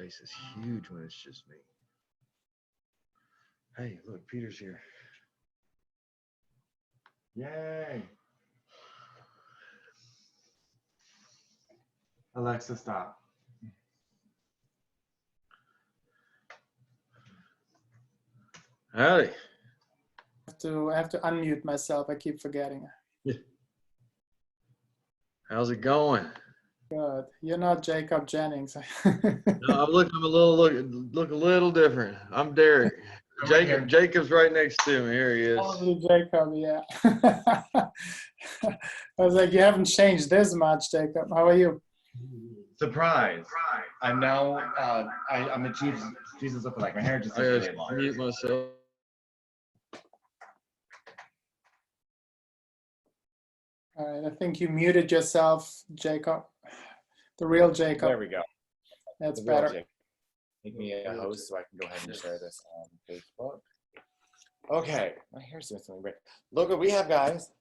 face is huge when it's just me. Hey, look, Peter's here. Yay. Alexa, stop. Howdy. I have to unmute myself. I keep forgetting. How's it going? Good. You're not Jacob Jennings. No, look a little different. I'm Derek. Jacob's right next to me. Here he is. Probably Jacob, yeah. I was like, you haven't changed this much, Jacob. How are you? Surprise. I'm now, I'm a Jesus lookalike. My hair just I is gotta really long. mute myself. All right, I think you muted yourself, Jacob. The real Jacob. There we go. That's The real better. Jacob. Make me a host so I can go ahead and share this on Facebook. Okay, my hair's doing something great. Look what we have, guys.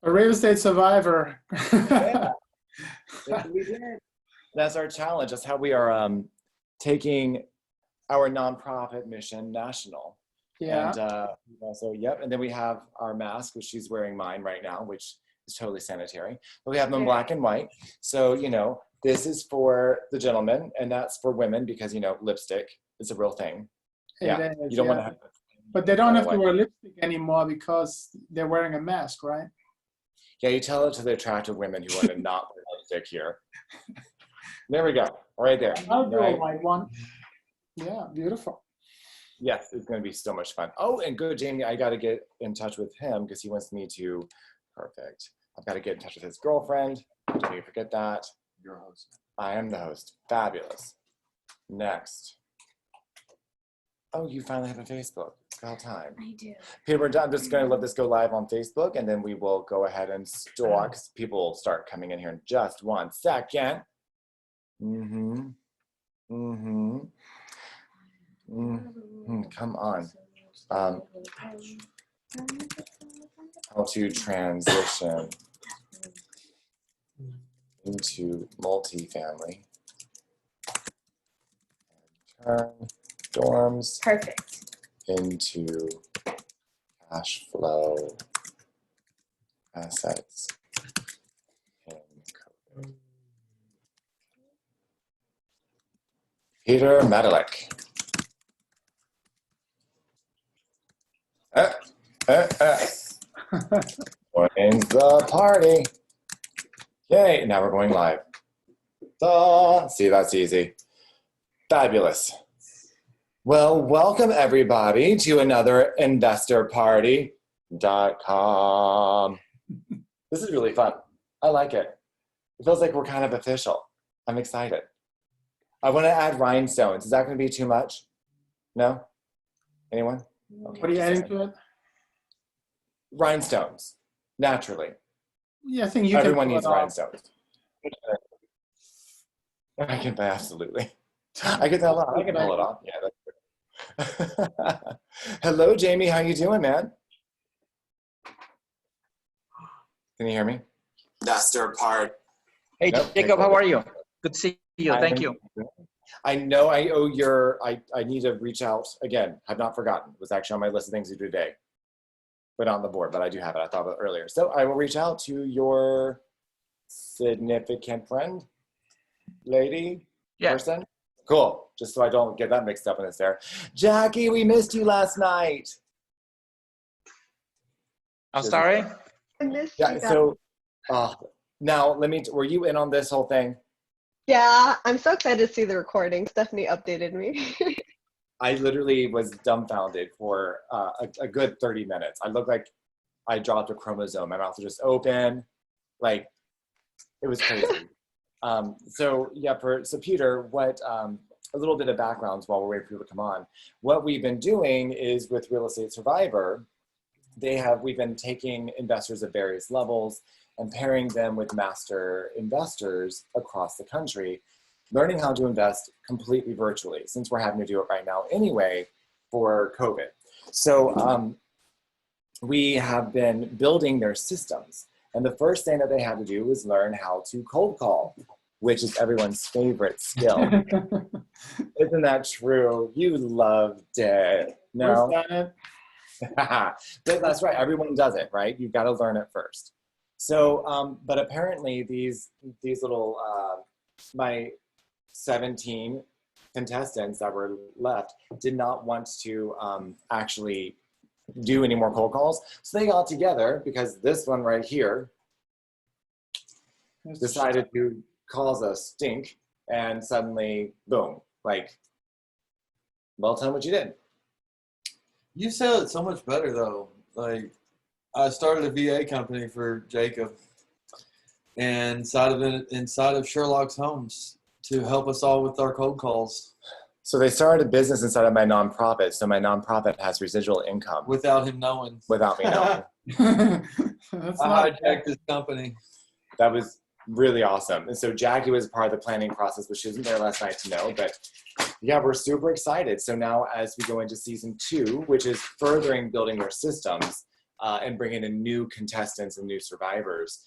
A real estate survivor. Yeah. We did. That's our challenge. That's how we are taking our nonprofit mission national. Yeah. And also, yep. And then we have our mask, which she's wearing mine right now, which is totally sanitary. But we have them in black and white. So, you know, this is for the gentlemen and that's for women because, you know, lipstick is a real thing. Yeah. It is, you don't want to yeah. have. But they don't have to wear lipstick anymore because they're wearing a mask, right? Yeah, you tell it to the attractive women who want to not wear lipstick here. There we go. Right there. I'll do right? a white one. Yeah, beautiful. Yes, it's going to be so much fun. Oh, and good, Jamie. I got to get in touch with him because he wants me to. Perfect. I've got to get in touch with his girlfriend. Don't you forget that. You're a host. I am the host. Fabulous. Next. Oh, you finally have a Facebook. It's about time. I do. Peter, we're done. I'm just going to let this go live on Facebook, and then we will go ahead and stalk. People will start coming in here in just 1 second. Mm-hmm. Mm-hmm. Mm-hmm. Come on. How to transition into multifamily. Turn dorms Perfect. into cash flow assets in COVID. Peter Medilek. Join the party. Yay, now we're going live. See, that's easy. Fabulous. Well, welcome everybody to another investorparty.com. This is really fun. I like it. It feels like we're kind of official. I'm excited. I want to add rhinestones. Is that going to be too much? No? Anyone? Okay, What are you adding to it? Rhinestones, naturally. Yeah, I think you Everyone can needs rhinestones. I can, absolutely. I can tell. I can pull it off. Yeah, that's good. Hello, Jamie. How you doing, man? Can you hear me? Investor part. Hey, Nope. Jacob, how are you? Good to see you. Thank you. I know I owe your, I need to reach out again. I've not forgotten. It was actually on my list of things to do today, but on the board, but I do have it. I thought of it earlier. So I will reach out to your significant friend, lady, person. Cool. Just so I don't get that mixed up in this there. Jackie, we missed you last night. I'm sorry? I missed Yeah, you guys. so now were you in on this whole thing? Yeah, I'm so excited to see the recording. Stephanie updated me. I literally was dumbfounded for a good 30 minutes. I looked like I dropped a chromosome. My mouth was just open. Like, it was crazy. So Peter, what, a little bit of backgrounds while we're waiting for people to come on. What we've been doing is with Real Estate Survivor, we've been taking investors at various levels and pairing them with master investors across the country, learning how to invest completely virtually, since we're having to do it right now anyway for COVID. So we have been building their systems. And the first thing that they had to do was learn how to cold call. which is everyone's favorite skill. Isn't that true? You loved it. No? We've done it. But that's right. Everyone does it, right? You've got to learn it first. So, but apparently these little, my 17 contestants that were left did not want to actually do any more cold calls. So they got together because this one right here decided to cause a stink, and suddenly, boom, like, well, tell them what you did. You said it so much better though. Like, I started a VA company for Jacob, and inside of Sherlock's Homes to help us all with our cold calls. So they started a business inside of my nonprofit. So my nonprofit has residual income Without him knowing. without me knowing. That's I not hijacked his company. That was really awesome. And so Jackie was part of the planning process, but she wasn't there last night to know. But yeah, we're super excited. So now as we go into season 2, which is furthering building our systems and bringing in new contestants and new survivors,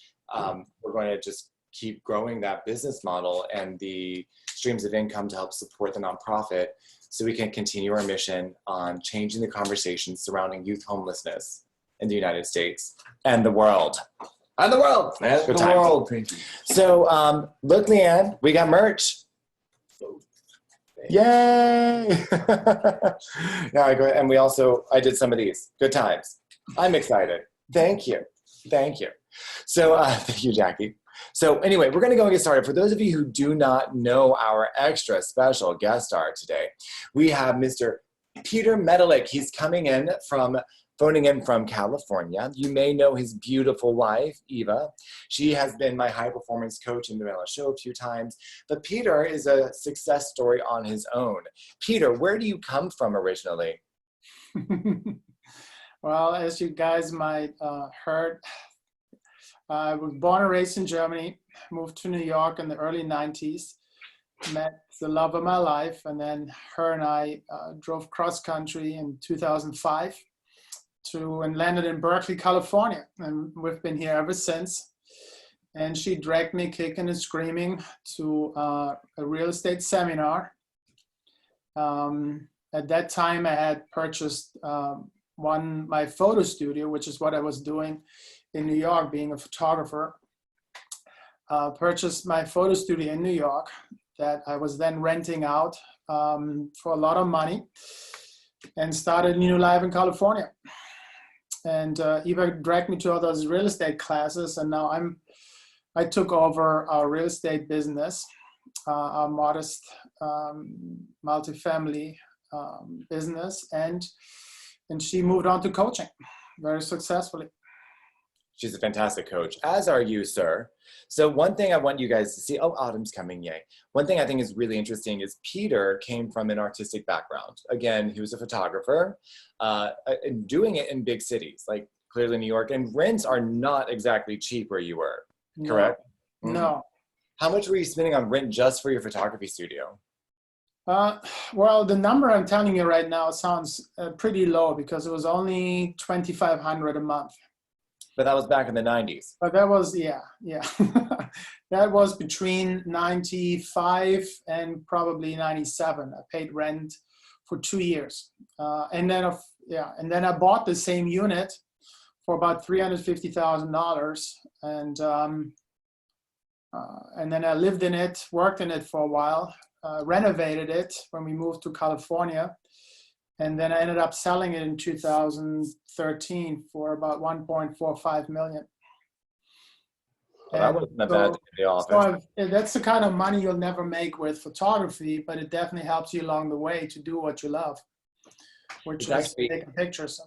we're going to just keep growing that business model and the streams of income to help support the nonprofit so we can continue our mission on changing the conversation surrounding youth homelessness in the United States and the world. And the world. And Good the times. world, Pinky. So look, Leanne, we got merch. Yay! Yeah, and I did some of these. Good times. I'm excited. Thank you. Thank you. So thank you, Jackie. So anyway, we're going to go and get started. For those of you who do not know our extra special guest star today, we have Mr. Peter Medilek. He's phoning in from California. You may know his beautiful wife, Eva. She has been my high performance coach in the Medilek show a few times, but Peter is a success story on his own. Peter, where do you come from originally? Well, as you guys might heard, I was born and raised in Germany, moved to New York in the early 90s, met the love of my life, and then her and I drove cross country in 2005 and landed in Berkeley, California. And we've been here ever since. And she dragged me kicking and screaming to a real estate seminar. At that time, I had purchased my photo studio, which is what I was doing in New York, being a photographer. Purchased my photo studio in New York that I was then renting out for a lot of money, and started a new life in California. And Eva dragged me to all those real estate classes, and now I took over our real estate business, our modest multifamily business, and she moved on to coaching very successfully. She's a fantastic coach, as are you, sir. So one thing I want you guys to see, Autumn's coming, yay. One thing I think is really interesting is Peter came from an artistic background. Again, he was a photographer, and doing it in big cities, like clearly New York, and rents are not exactly cheap where you were, correct? No. How much were you spending on rent just for your photography studio? Well, the number I'm telling you right now sounds pretty low because it was only $2,500 a month. But that was back in the 90s. But that was, yeah. That was between 95 and probably 97. I paid rent for 2 years. And then I bought the same unit for about $350,000. And then I lived in it, worked in it for a while, renovated it when we moved to California. And then I ended up selling it in 2013 for about $1.45 million. Well, that wasn't a bad day to be off. That's the kind of money you'll never make with photography, but it definitely helps you along the way to do what you love, which is taking pictures.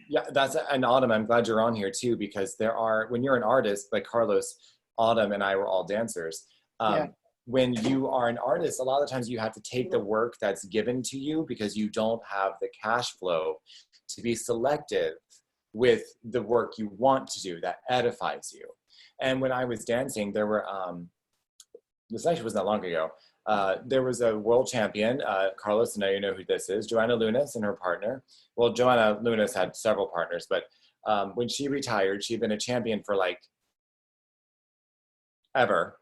Yeah, that's an Autumn. I'm glad you're on here too, because when you're an artist, like Carlos, Autumn, and I were all dancers. When you are an artist, a lot of times you have to take the work that's given to you because you don't have the cash flow to be selective with the work you want to do that edifies you. And when I was dancing, there were, this actually wasn't that long ago, there was a world champion, Carlos, I know you know who this is, Joanna Lunas and her partner. Well, Joanna Lunas had several partners, but when she retired, she'd been a champion for like ever.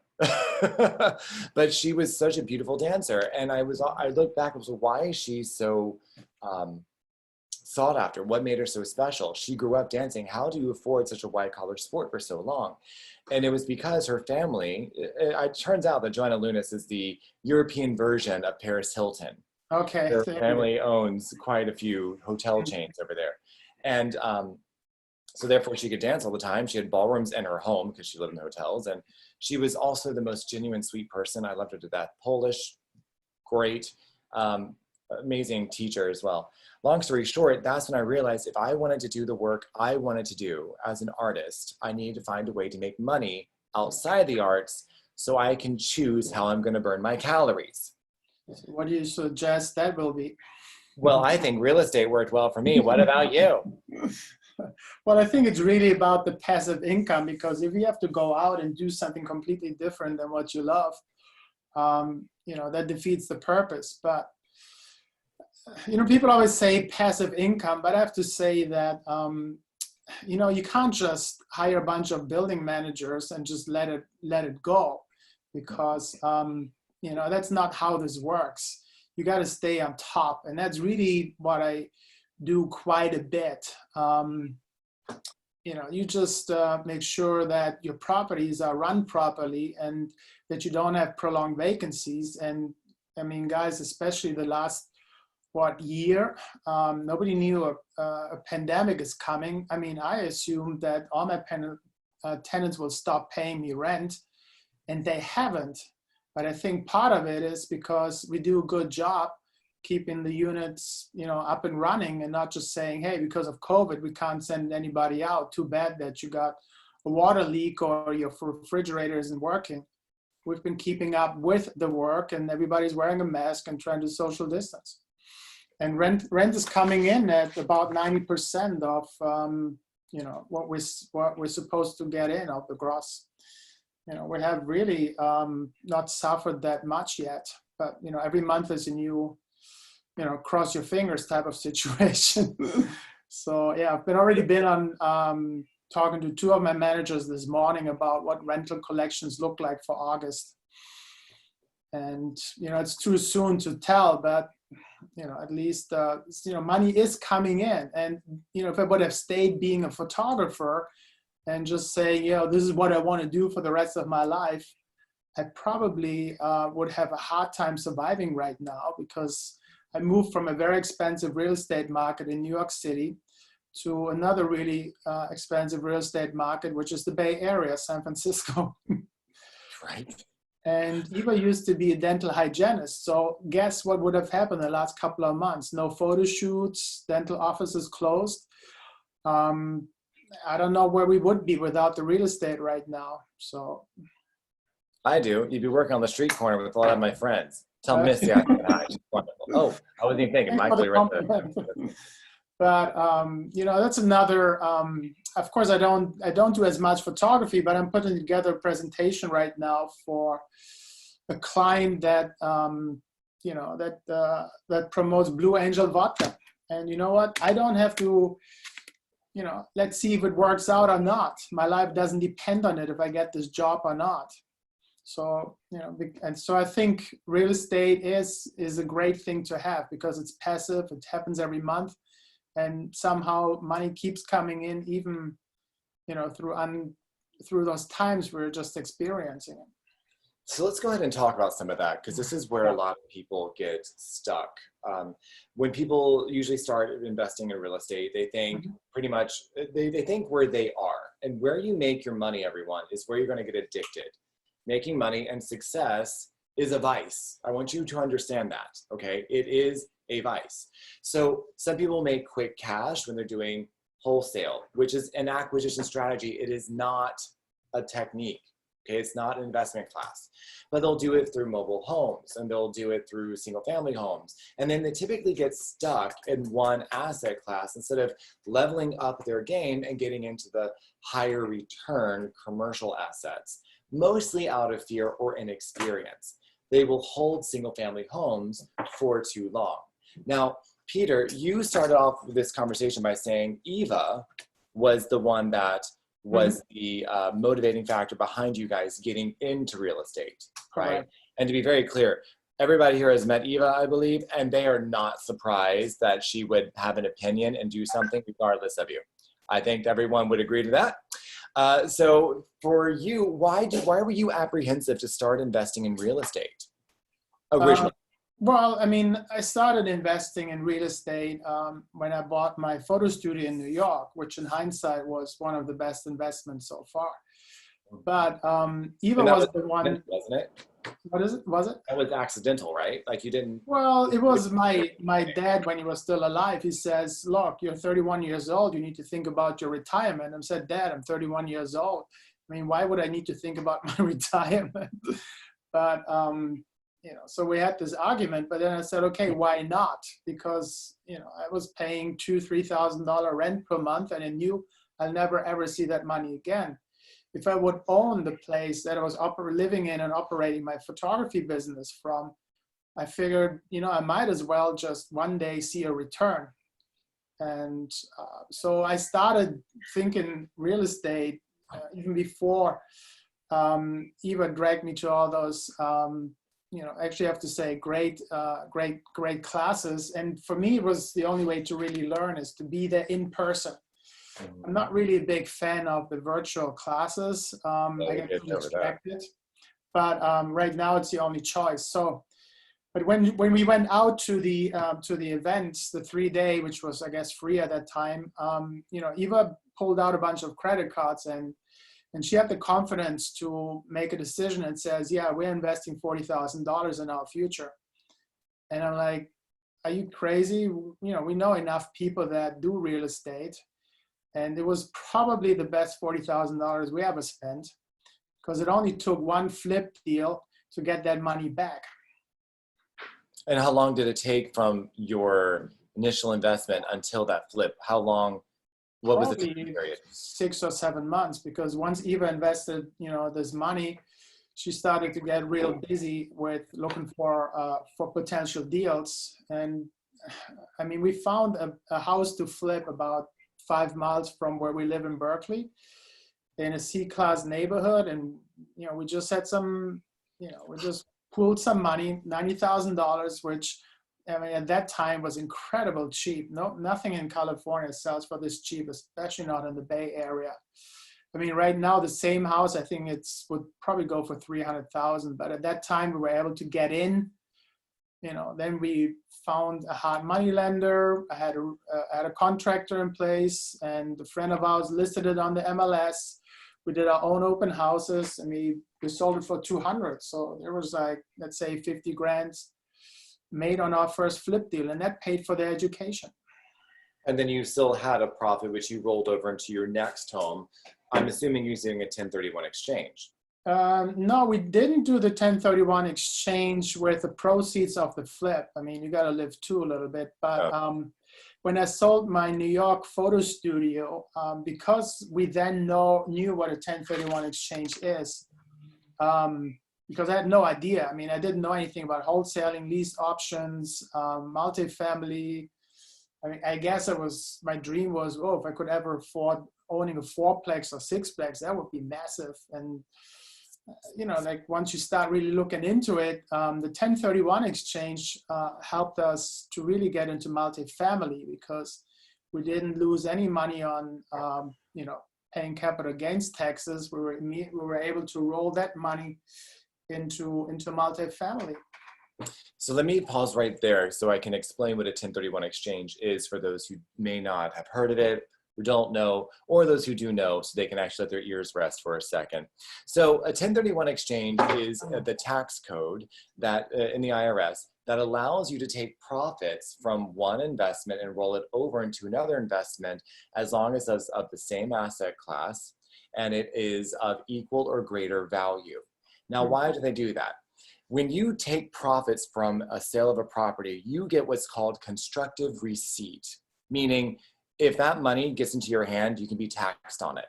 But she was such a beautiful dancer. And I looked back and was like, why is she so sought after? What made her so special? She grew up dancing. How do you afford such a white collar sport for so long? And it was because her family, it turns out that Joanna Lunas is the European version of Paris Hilton. Okay. Her family owns quite a few hotel chains over there. And so therefore she could dance all the time. She had ballrooms in her home because she lived in hotels. And she was also the most genuine, sweet person. I loved her to death. Polish, great, amazing teacher as well. Long story short, that's when I realized if I wanted to do the work I wanted to do as an artist, I needed to find a way to make money outside the arts so I can choose how I'm going to burn my calories. What do you suggest that will be? Well, I think real estate worked well for me. What about you? Well, I think it's really about the passive income, because if you have to go out and do something completely different than what you love, that defeats the purpose. But people always say passive income, but I have to say that, you can't just hire a bunch of building managers and just let it go, because, that's not how this works. You got to stay on top. And that's really what I do quite a bit. You just make sure that your properties are run properly and that you don't have prolonged vacancies. And I mean, guys, especially the last year, nobody knew a pandemic is coming. I mean, I assumed that all my tenants will stop paying me rent, and they haven't. But I think part of it is because we do a good job keeping the units, up and running, and not just saying, hey, because of COVID, we can't send anybody out. Too bad that you got a water leak or your refrigerator isn't working. We've been keeping up with the work, and everybody's wearing a mask and trying to social distance. And rent is coming in at about 90% of what we're supposed to get in of the gross. We have really not suffered that much yet, but every month is a new, cross your fingers type of situation. So yeah, I've already been on talking to two of my managers this morning about what rental collections look like for August. And it's too soon to tell, but at least money is coming in. And if I would have stayed being a photographer and just saying, this is what I want to do for the rest of my life, I probably would have a hard time surviving right now, because I moved from a very expensive real estate market in New York City to another really expensive real estate market, which is the Bay Area, San Francisco. Right. And Eva used to be a dental hygienist. So guess what would have happened the last couple of months? No photo shoots, dental offices closed. I don't know where we would be without the real estate right now. So I do. You'd be working on the street corner with a lot of my friends. Tell Missy I said hi. She's wonderful. Oh, I wasn't even thinking. Michael, you're right there. But that's another. Of course, I don't do as much photography, but I'm putting together a presentation right now for a client that that promotes Blue Angel vodka. And you know what? I don't have to. Let's see if it works out or not. My life doesn't depend on it if I get this job or not. So, and so I think real estate is a great thing to have, because it's passive, it happens every month, and somehow money keeps coming in, even, through those times we're just experiencing it. So let's go ahead and talk about some of that, because this is where a lot of people get stuck. When people usually start investing in real estate, they think pretty much, they think where they are, and where you make your money, everyone, is where you're going to get addicted. Making money and success is a vice. I want you to understand that, okay? It is a vice. So some people make quick cash when they're doing wholesale, which is an acquisition strategy. It is not a technique, okay? It's not an investment class. But they'll do it through mobile homes, and they'll do it through single family homes. And then they typically get stuck in one asset class instead of leveling up their game and getting into the higher return commercial assets, mostly out of fear or inexperience. They will hold single family homes for too long. Now, Peter, you started off with this conversation by saying Eva was the one that was the motivating factor behind you guys getting into real estate, right? Correct. And to be very clear, everybody here has met Eva, I believe, and they are not surprised that she would have an opinion and do something regardless of you. I think everyone would agree to that. So for you, why were you apprehensive to start investing in real estate originally? Well, I mean, I started investing in real estate when I bought my photo studio in New York, which in hindsight was one of the best investments so far. But Eva was the one, wasn't it? what is it? Was it? That was accidental, right? Like you didn't. Well, it was my dad when he was still alive. He says, look, you're 31 years old. You need to think about your retirement. I said, Dad, I'm 31 years old. I mean, why would I need to think about my retirement? But, you know, so we had this argument, but then I said, okay, why not? Because, you know, I was paying $2,000-3,000 rent per month, and I knew I'll never, ever see that money again. If I would own the place that I was living in and operating my photography business from, I figured, you know, I might as well just one day see a return. And so I started thinking real estate even before Eva dragged me to all those, you know, actually I have to say great classes. And for me, it was the only way to really learn is to be there in person. I'm not really a big fan of the virtual classes. I get too distracted. But right now it's the only choice. So, but when we went out to the events, the 3-day, which was I guess free at that time, you know, Eva pulled out a bunch of credit cards and she had the confidence to make a decision and says, yeah, we're investing $40,000 in our future. And I'm like, are you crazy? You know, we know enough people that do real estate. And it was probably the best $40,000 we ever spent because it only took one flip deal to get that money back. And how long did it take from your initial investment until that flip? How long, what was the time period? 6 or 7 months, because once Eva invested, you know, this money, she started to get real busy with looking for potential deals. And I mean, we found a house to flip about 5 miles from where we live in Berkeley in a C-class neighborhood. And, you know, we just had some, you know, we just pooled some money, $90,000, which I mean, at that time was incredible cheap. Nothing in California sells for this cheap, especially not in the Bay Area. I mean, right now, the same house, I think would probably go for $300,000. But at that time we were able to get in, you know, then we found a hard money lender. I had a contractor in place, and a friend of ours listed it on the MLS. We did our own open houses, and we sold it for 200. So there was like, let's say 50 grand made on our first flip deal, and that paid for their education. And then you still had a profit, which you rolled over into your next home. I'm assuming using a 1031 exchange. No, we didn't do the 1031 exchange with the proceeds of the flip. I mean, you got to live too a little bit. But when I sold my New York photo studio, because we then knew what a 1031 exchange is, because I had no idea. I mean, I didn't know anything about wholesaling, lease options, multifamily. I mean, I guess my dream was, oh, if I could ever afford owning a 4-plex or 6-plex, that would be massive. And you know, like once you start really looking into it, the 1031 exchange helped us to really get into multifamily because we didn't lose any money on, you know, paying capital gains taxes. We were able to roll that money into multifamily. So let me pause right there so I can explain what a 1031 exchange is for those who may not have heard of it, who don't know, or those who do know, so they can actually let their ears rest for a second. So a 1031 exchange is the tax code that in the IRS that allows you to take profits from one investment and roll it over into another investment as long as it's of the same asset class and it is of equal or greater value. Now, why do they do that? When you take profits from a sale of a property, you get what's called constructive receipt, meaning if that money gets into your hand, you can be taxed on it.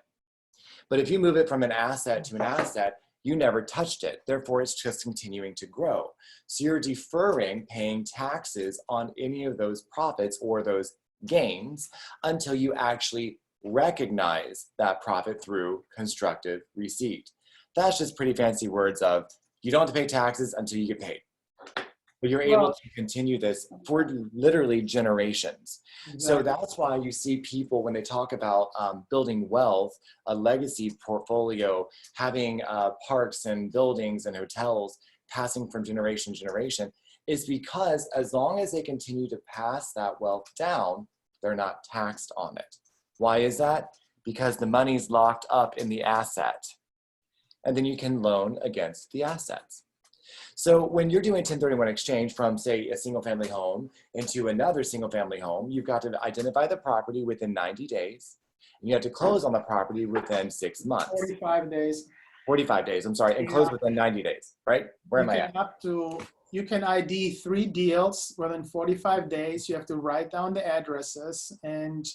But if you move it from an asset to an asset, you never touched it. Therefore, it's just continuing to grow. So you're deferring paying taxes on any of those profits or those gains until you actually recognize that profit through constructive receipt. That's just pretty fancy words of you don't have to pay taxes until you get paid. But you're able to continue this for literally generations. Exactly. So that's why you see people when they talk about building wealth, a legacy portfolio, having parks and buildings and hotels passing from generation to generation, is because as long as they continue to pass that wealth down, they're not taxed on it. Why is that? Because the money's locked up in the asset. And then you can loan against the assets. So when you're doing 1031 exchange from, say, a single family home into another single family home, you've got to identify the property within 90 days. And you have to close on the property within 6 months. 45 days. 45 days, I'm sorry, and close within 90 days, right? Where am I at? You can ID 3 deals within 45 days. You have to write down the addresses, and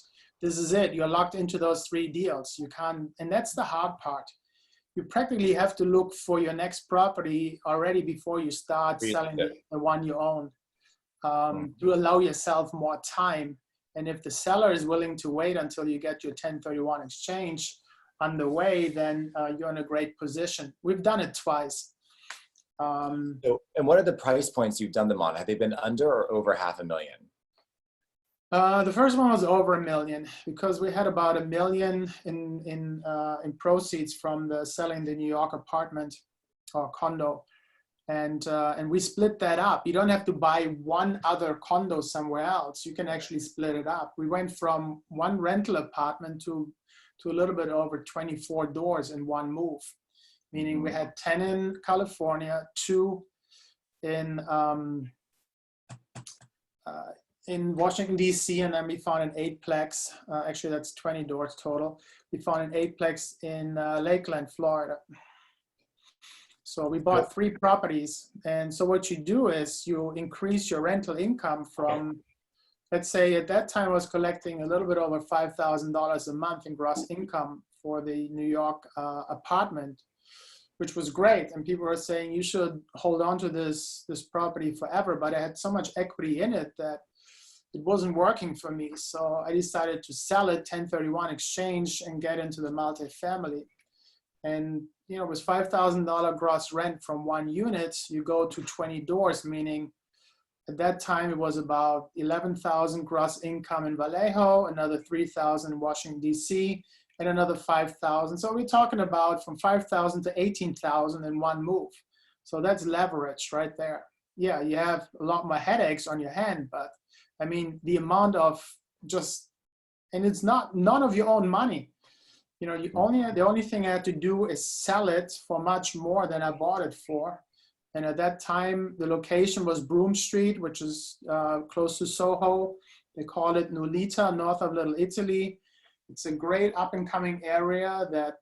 this is it. You're locked into those 3 deals. You can't, and that's the hard part. You practically have to look for your next property already before you start selling the one you own, to allow yourself more time. And if the seller is willing to wait until you get your 1031 exchange underway, then you're in a great position. We've done it twice. And what are the price points you've done them on? Have they been under or over $500,000? The first one was over $1 million because we had about $1 million in proceeds from the selling the New York apartment or condo, and we split that up. You don't have to buy one other condo somewhere else. You can actually split it up. We went from one rental apartment to a little bit over 24 doors in one move, meaning we had 10 in California, 2 in Washington, D.C., and then we found an 8-plex. Actually, that's 20 doors total. We found an 8-plex in Lakeland, Florida. So we bought 3 properties. And so what you do is you increase your rental income from, let's say at that time I was collecting a little bit over $5,000 a month in gross income for the New York apartment, which was great. And people were saying you should hold on to this property forever. But I had so much equity in it that it wasn't working for me. So I decided to sell it, 1031 exchange, and get into the multifamily. And you know, with $5,000 gross rent from 1 unit, you go to 20 doors, meaning at that time it was about 11,000 gross income in Vallejo, another 3,000 in Washington, D.C., and another 5,000. So we're talking about from 5,000 to 18,000 in one move. So that's leverage right there. Yeah, you have a lot more headaches on your hand, but I mean, the amount of just, and it's not none of your own money. You know, the only thing I had to do is sell it for much more than I bought it for. And at that time, the location was Broome Street, which is close to Soho. They call it Nolita, north of Little Italy. It's a great up-and-coming area that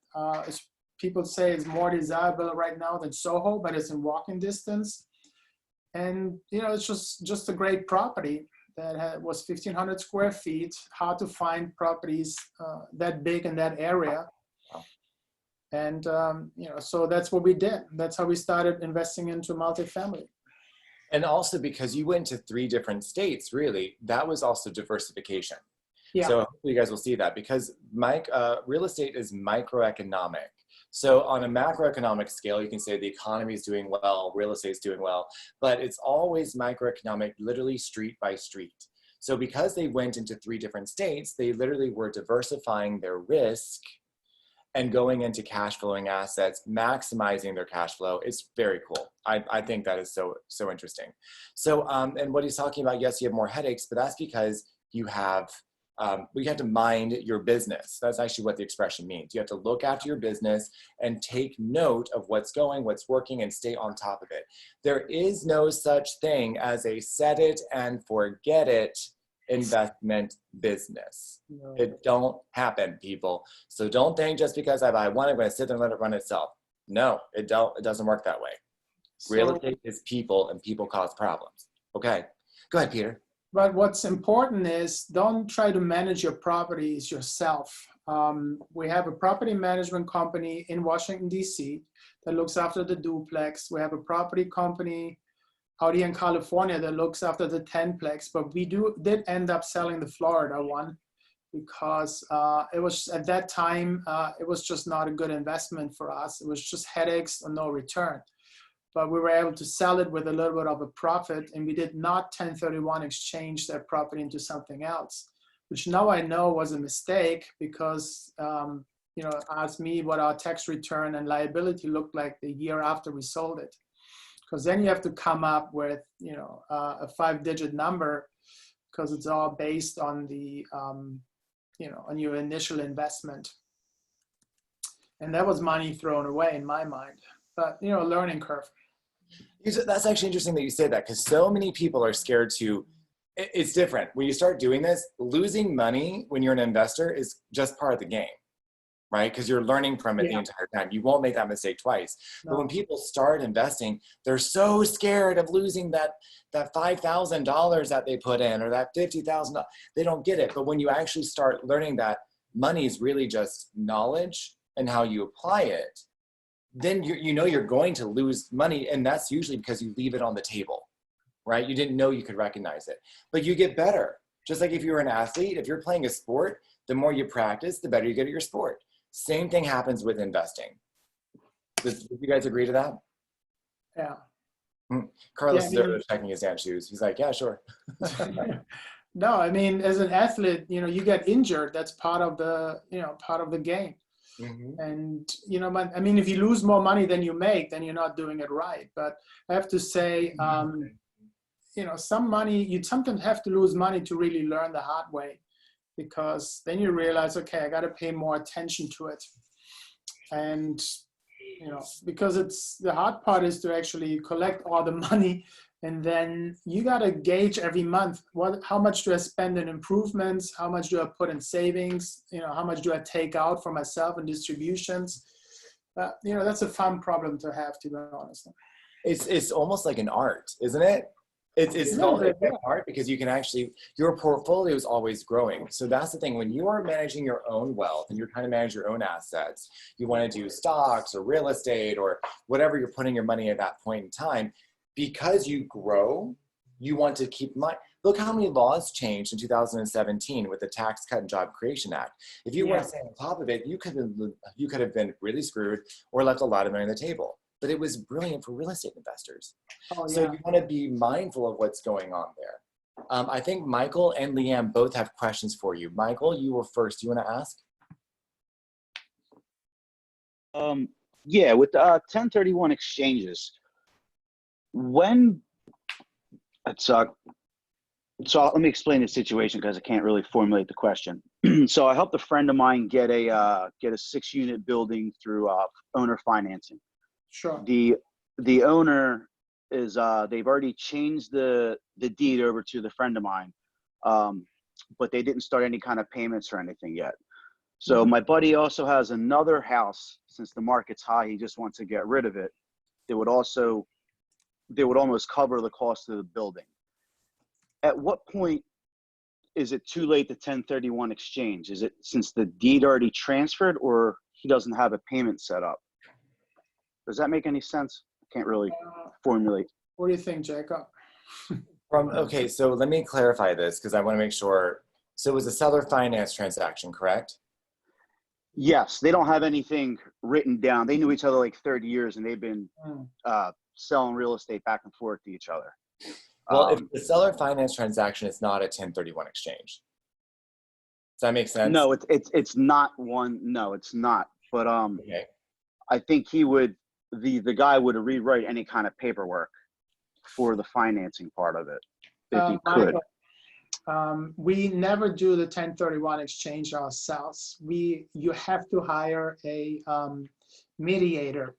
people say is more desirable right now than Soho, but it's in walking distance. And, you know, it's just a great property that was 1,500 square feet. Hard to find properties that big in that area. And, you know, so that's what we did. That's how we started investing into multifamily. And also because you went to 3 different states, really, that was also diversification. Yeah. So hopefully you guys will see that because real estate is microeconomic. So on a macroeconomic scale, you can say the economy is doing well, real estate is doing well, but it's always microeconomic, literally street by street. So because they went into 3 different states, they literally were diversifying their risk and going into cash flowing assets, maximizing their cash flow. It's very cool. I think that is so interesting. So, and what he's talking about, yes, you have more headaches, but that's because you have to mind your business. That's actually what the expression means. You have to look after your business and take note of what's working, and stay on top of it. There is no such thing as a set it and forget it investment business. No. It don't happen, people. So don't think just because I buy one, I'm going to sit there and let it run itself. No, it doesn't work that way. Real estate is people, and people cause problems. Okay, go ahead, Peter. But what's important is don't try to manage your properties yourself. We have a property management company in Washington, D.C. that looks after the duplex. We have a property company out here in California that looks after the 10-plex, but we did end up selling the Florida one. because it was at that time, it was just not a good investment for us. It was just headaches and no return. But we were able to sell it with a little bit of a profit, and we did not 1031 exchange that property into something else, which now I know was a mistake because, asked me what our tax return and liability looked like the year after we sold it. Because then you have to come up with, a 5-digit number, because it's all based on the, on your initial investment. And that was money thrown away in my mind, but, learning curve. That's actually interesting that you say that, because so many people are scared to, it's different. When you start doing this, losing money when you're an investor is just part of the game, right? Because you're learning from it the entire time. You won't make that mistake twice. No. But when people start investing, they're so scared of losing that $5,000 that they put in, or that $50,000. They don't get it. But when you actually start learning that money is really just knowledge and how you apply it, then you're going to lose money, and that's usually because you leave it on the table, right? You didn't know you could recognize it, but you get better. Just like if you're an athlete, if you're playing a sport, the more you practice, the better you get at your sport. Same thing happens with investing. Do you guys agree to that? Yeah. Carlos is over checking his dance shoes. He's like, yeah, sure. No, I mean, as an athlete, you get injured. That's part of the game. Mm-hmm. And, I mean, if you lose more money than you make, then you're not doing it right. But I have to say, some money, you sometimes have to lose money to really learn the hard way, because then you realize, okay, I got to pay more attention to it. And, because it's the hard part is to actually collect all the money. And then you got to gauge every month, how much do I spend in improvements? How much do I put in savings? How much do I take out for myself in distributions? That's a fun problem to have, to be honest. It's almost like an art, isn't it? It's called an art because you can actually, your portfolio is always growing. So that's the thing. When you are managing your own wealth and you're trying to manage your own assets, you want to do stocks or real estate or whatever you're putting your money at that point in time. Because you grow, you want to keep money. Look how many laws changed in 2017 with the Tax Cut and Job Creation Act. If you weren't staying on top of it, you could have been really screwed or left a lot of money on the table. But it was brilliant for real estate investors. So you want to be mindful of what's going on there. I think Michael and Leanne both have questions for you. Michael, you were first. Do you want to ask? Yeah, with 1031 exchanges. When so let me explain the situation because I can't really formulate the question. So I helped a friend of mine get a 6-unit building through owner financing. Sure. The owner is they've already changed the deed over to the friend of mine, but they didn't start any kind of payments or anything yet. So my buddy also has another house. Since the market's high, he just wants to get rid of it. They would almost cover the cost of the building. At what point is it too late to 1031 exchange? Is it since the deed already transferred, or he doesn't have a payment set up? Does that make any sense? I can't really formulate. What do you think, Jacob? Okay, so let me clarify this because I want to make sure. So it was a seller finance transaction, correct? Yes, they don't have anything written down. They knew each other like 30 years, and they've been selling real estate back and forth to each other. Well, if the seller finance transaction is not a 1031 exchange. Does that make sense? No, it's not one. No, it's not. But okay. I think the guy would rewrite any kind of paperwork for the financing part of it if he could. We never do the 1031 exchange ourselves. You have to hire a mediator.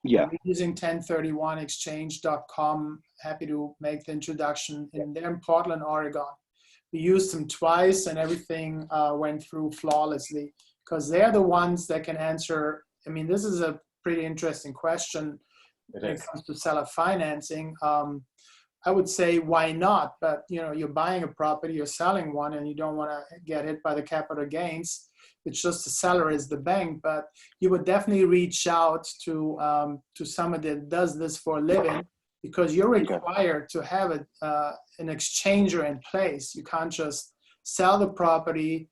Yeah. We're using 1031exchange.com. Happy to make the introduction. And they're in Portland, Oregon. We used them twice and everything went through flawlessly because they're the ones that can answer. I mean, this is a pretty interesting question when it comes to seller financing. I would say, why not? But, you're buying a property, you're selling one, and you don't want to get hit by the capital gains. It's just the seller is the bank, but you would definitely reach out to someone that does this for a living because you're required to have an exchanger in place. You can't just sell the property,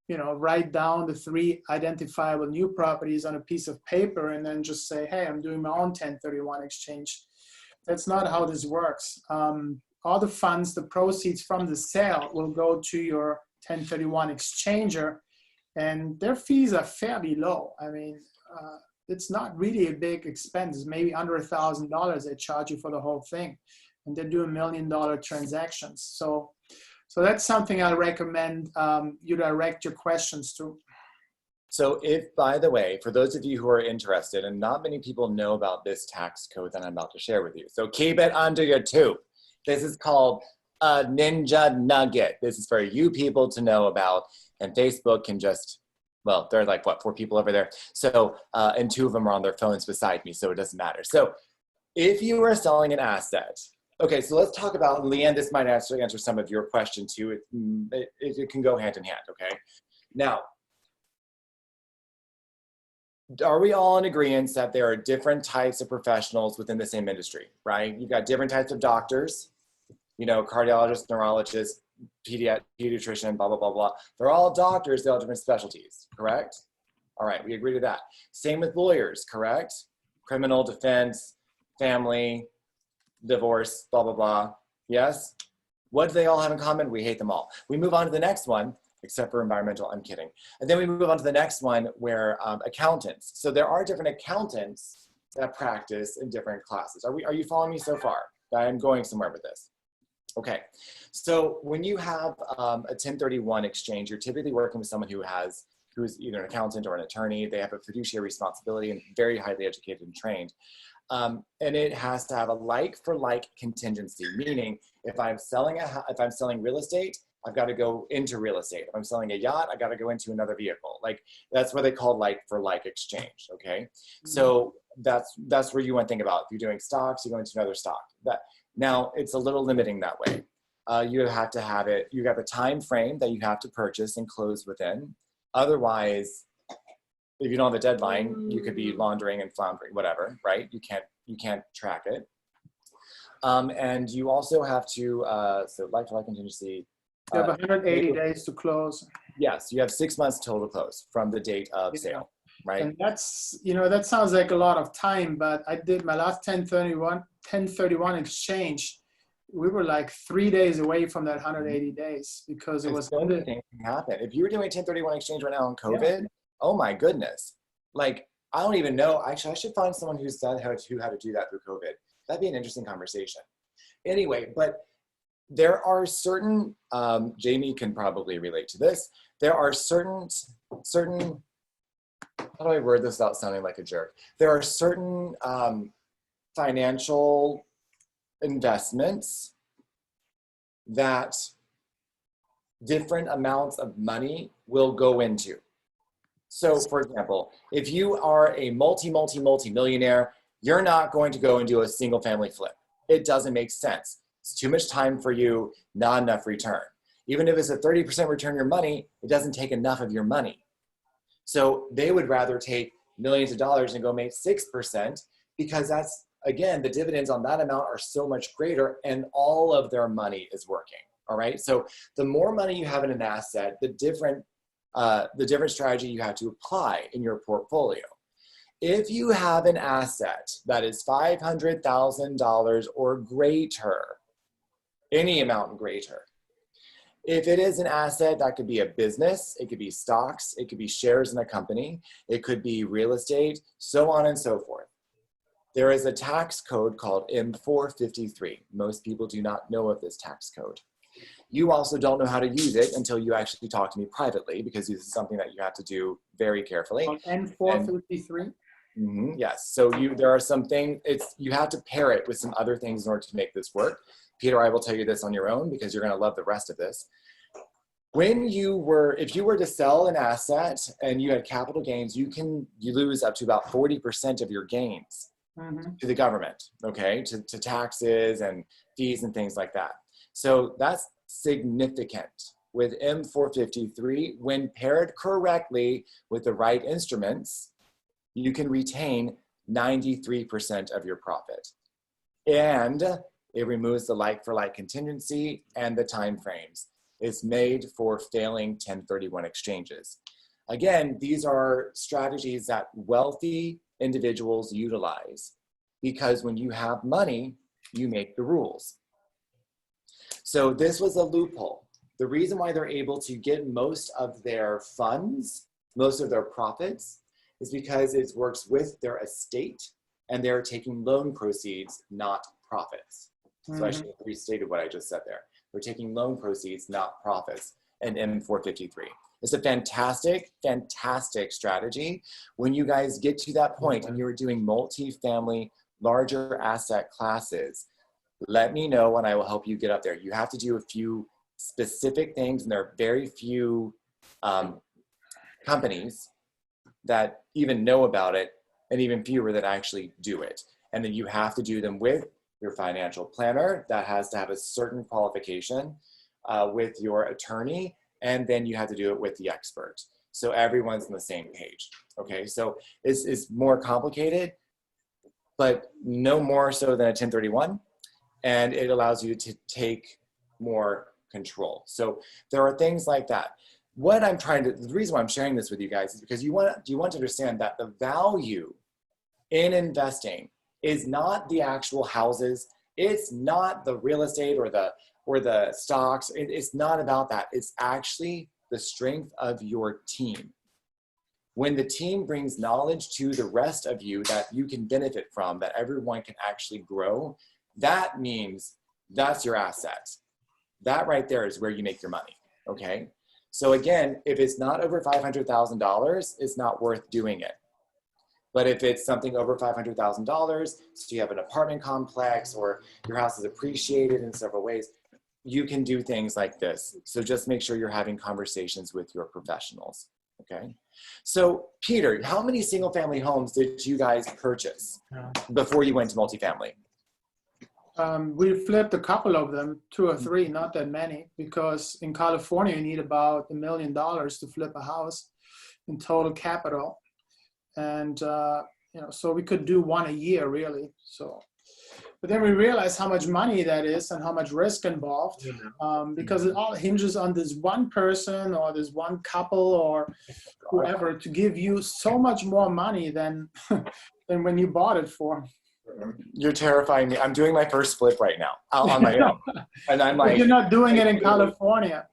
write down the 3 identifiable new properties on a piece of paper and then just say, hey, I'm doing my own 1031 exchange. That's not how this works. All the funds, the proceeds from the sale will go to your 1031 exchanger, and their fees are fairly low. I mean, it's not really a big expense. It's maybe under $1,000 they charge you for the whole thing, and they do $1 million transactions. So that's something I recommend you direct your questions to. So if, by the way, for those of you who are interested, and not many people know about this tax code that I'm about to share with you, so keep it under your tube. This is called a ninja nugget. This is for you people to know about, and Facebook can just, well, there are like, what, 4 people over there? So, and 2 of them are on their phones beside me, so it doesn't matter. So if you are selling an asset, okay, so let's talk about, Leanne, this might actually answer some of your question too. It can go hand in hand, okay? Now, are we all in agreement that there are different types of professionals within the same industry, right? You've got different types of doctors, cardiologists, neurologists, pediatrician, blah, blah, blah, blah. They're all doctors, they all have different specialties, correct? All right, we agree to that. Same with lawyers, correct? Criminal defense, family, divorce, blah, blah, blah. Yes? What do they all have in common? We hate them all. We move on to the next one, except for environmental, I'm kidding. And then we move on to the next one where accountants. So there are different accountants that practice in different classes. Are you following me so far? I'm going somewhere with this. Okay, so when you have a 1031 exchange, you're typically working with someone who is either an accountant or an attorney. They have a fiduciary responsibility and very highly educated and trained. And it has to have a like-for-like contingency, meaning if I'm selling real estate, I've got to go into real estate. If I'm selling a yacht, I got to go into another vehicle. Like that's what they call like-for-like exchange. Okay, so that's where you want to think about. If you're doing stocks, you go into another stock. Now it's a little limiting that way. You have to have it. You got the time frame that you have to purchase and close within. Otherwise, if you don't have a deadline, you could be laundering and floundering, whatever, right? You can't track it. And you also have to, so like-for-like contingency. You have 180 days to close. Yes, you have 6 months total to close from the date of sale, right? And that's, that sounds like a lot of time, but I did my last 1031 exchange. We were like 3 days away from that 180 days because it was. Anything can happen. If you were doing a 1031 exchange right now on COVID, oh my goodness. Like, I don't even know. Actually, I should find someone who's done how to do that through COVID. That'd be an interesting conversation. Anyway, but there are certain, Jamie can probably relate to this. There are certain, how do I word this without sounding like a jerk? There are certain financial investments that different amounts of money will go into. So for example, if you are a multi-millionaire, you're not going to go and do a single family flip. It doesn't make sense. It's too much time for you, not enough return. Even if it's a 30% return your money, it doesn't take enough of your money. So they would rather take millions of dollars and go make 6% because that's, again, the dividends on that amount are so much greater and all of their money is working, all right? So the more money you have in an asset, the different strategy you have to apply in your portfolio. If you have an asset that is $500,000 or greater, any amount greater, if it is an asset that could be a business, it could be stocks, it could be shares in a company, it could be real estate, so on and so forth. There is a tax code called M453. Most people do not know of this tax code. You also don't know how to use it until you actually talk to me privately because this is something that you have to do very carefully. M453? Yes, so there are some things, you have to pair it with some other things in order to make this work. Peter, I will tell you this on your own because you're gonna love the rest of this. If you were to sell an asset and you had capital gains, you lose up to about 40% of your gains to the government, okay, to taxes and fees and things like that. So that's significant. With M453, when paired correctly with the right instruments, you can retain 93% of your profit. And it removes the like-for-like contingency and the time frames. is made for failing 1031 exchanges. Again, these are strategies that wealthy individuals utilize because when you have money, you make the rules. So this was a loophole. The reason why they're able to get most of their funds, most of their profits, is because it works with their estate and they're taking loan proceeds, not profits. So I should have restated what I just said there. They're taking loan proceeds, not profits, and M453. It's a fantastic, fantastic strategy. When you guys get to that point and you're doing multifamily, larger asset classes, let me know and I will help you get up there. You have to do a few specific things, and there are very few companies that even know about it, and even fewer that actually do it. And then you have to do them with your financial planner that has to have a certain qualification, with your attorney, and then you have to do it with the expert. So everyone's on the same page, okay? So it's more complicated, but no more so than a 1031, and it allows you to take more control. So there are things like that. What I'm trying to, the reason why I'm sharing this with you guys is because you want to understand that the value in investing is not the actual houses. It's not the real estate or the stocks. It's not about that. It's actually the strength of your team. When the team brings knowledge to the rest of you that you can benefit from, that everyone can actually grow, that means that's your asset. That right there is where you make your money, okay? So again, if it's not over $500,000, it's not worth doing it. But if it's something over $500,000, so you have an apartment complex or your house is appreciated in several ways, you can do things like this. So just make sure you're having conversations with your professionals, okay? So Peter, how many single family homes did you guys purchase before you went to multifamily? We flipped a couple of them, 2 or 3, not that many, because in California you need about $1 million to flip a house in total capital, and you know, so we could do 1 a year really. So, but then we realized how much money that is and how much risk involved, because it all hinges on this one person or this one couple or whoever to give you so much more money than than when you bought it for. You're terrifying me. I'm doing my first flip right now on my own. And I'm like, you're not doing it in California.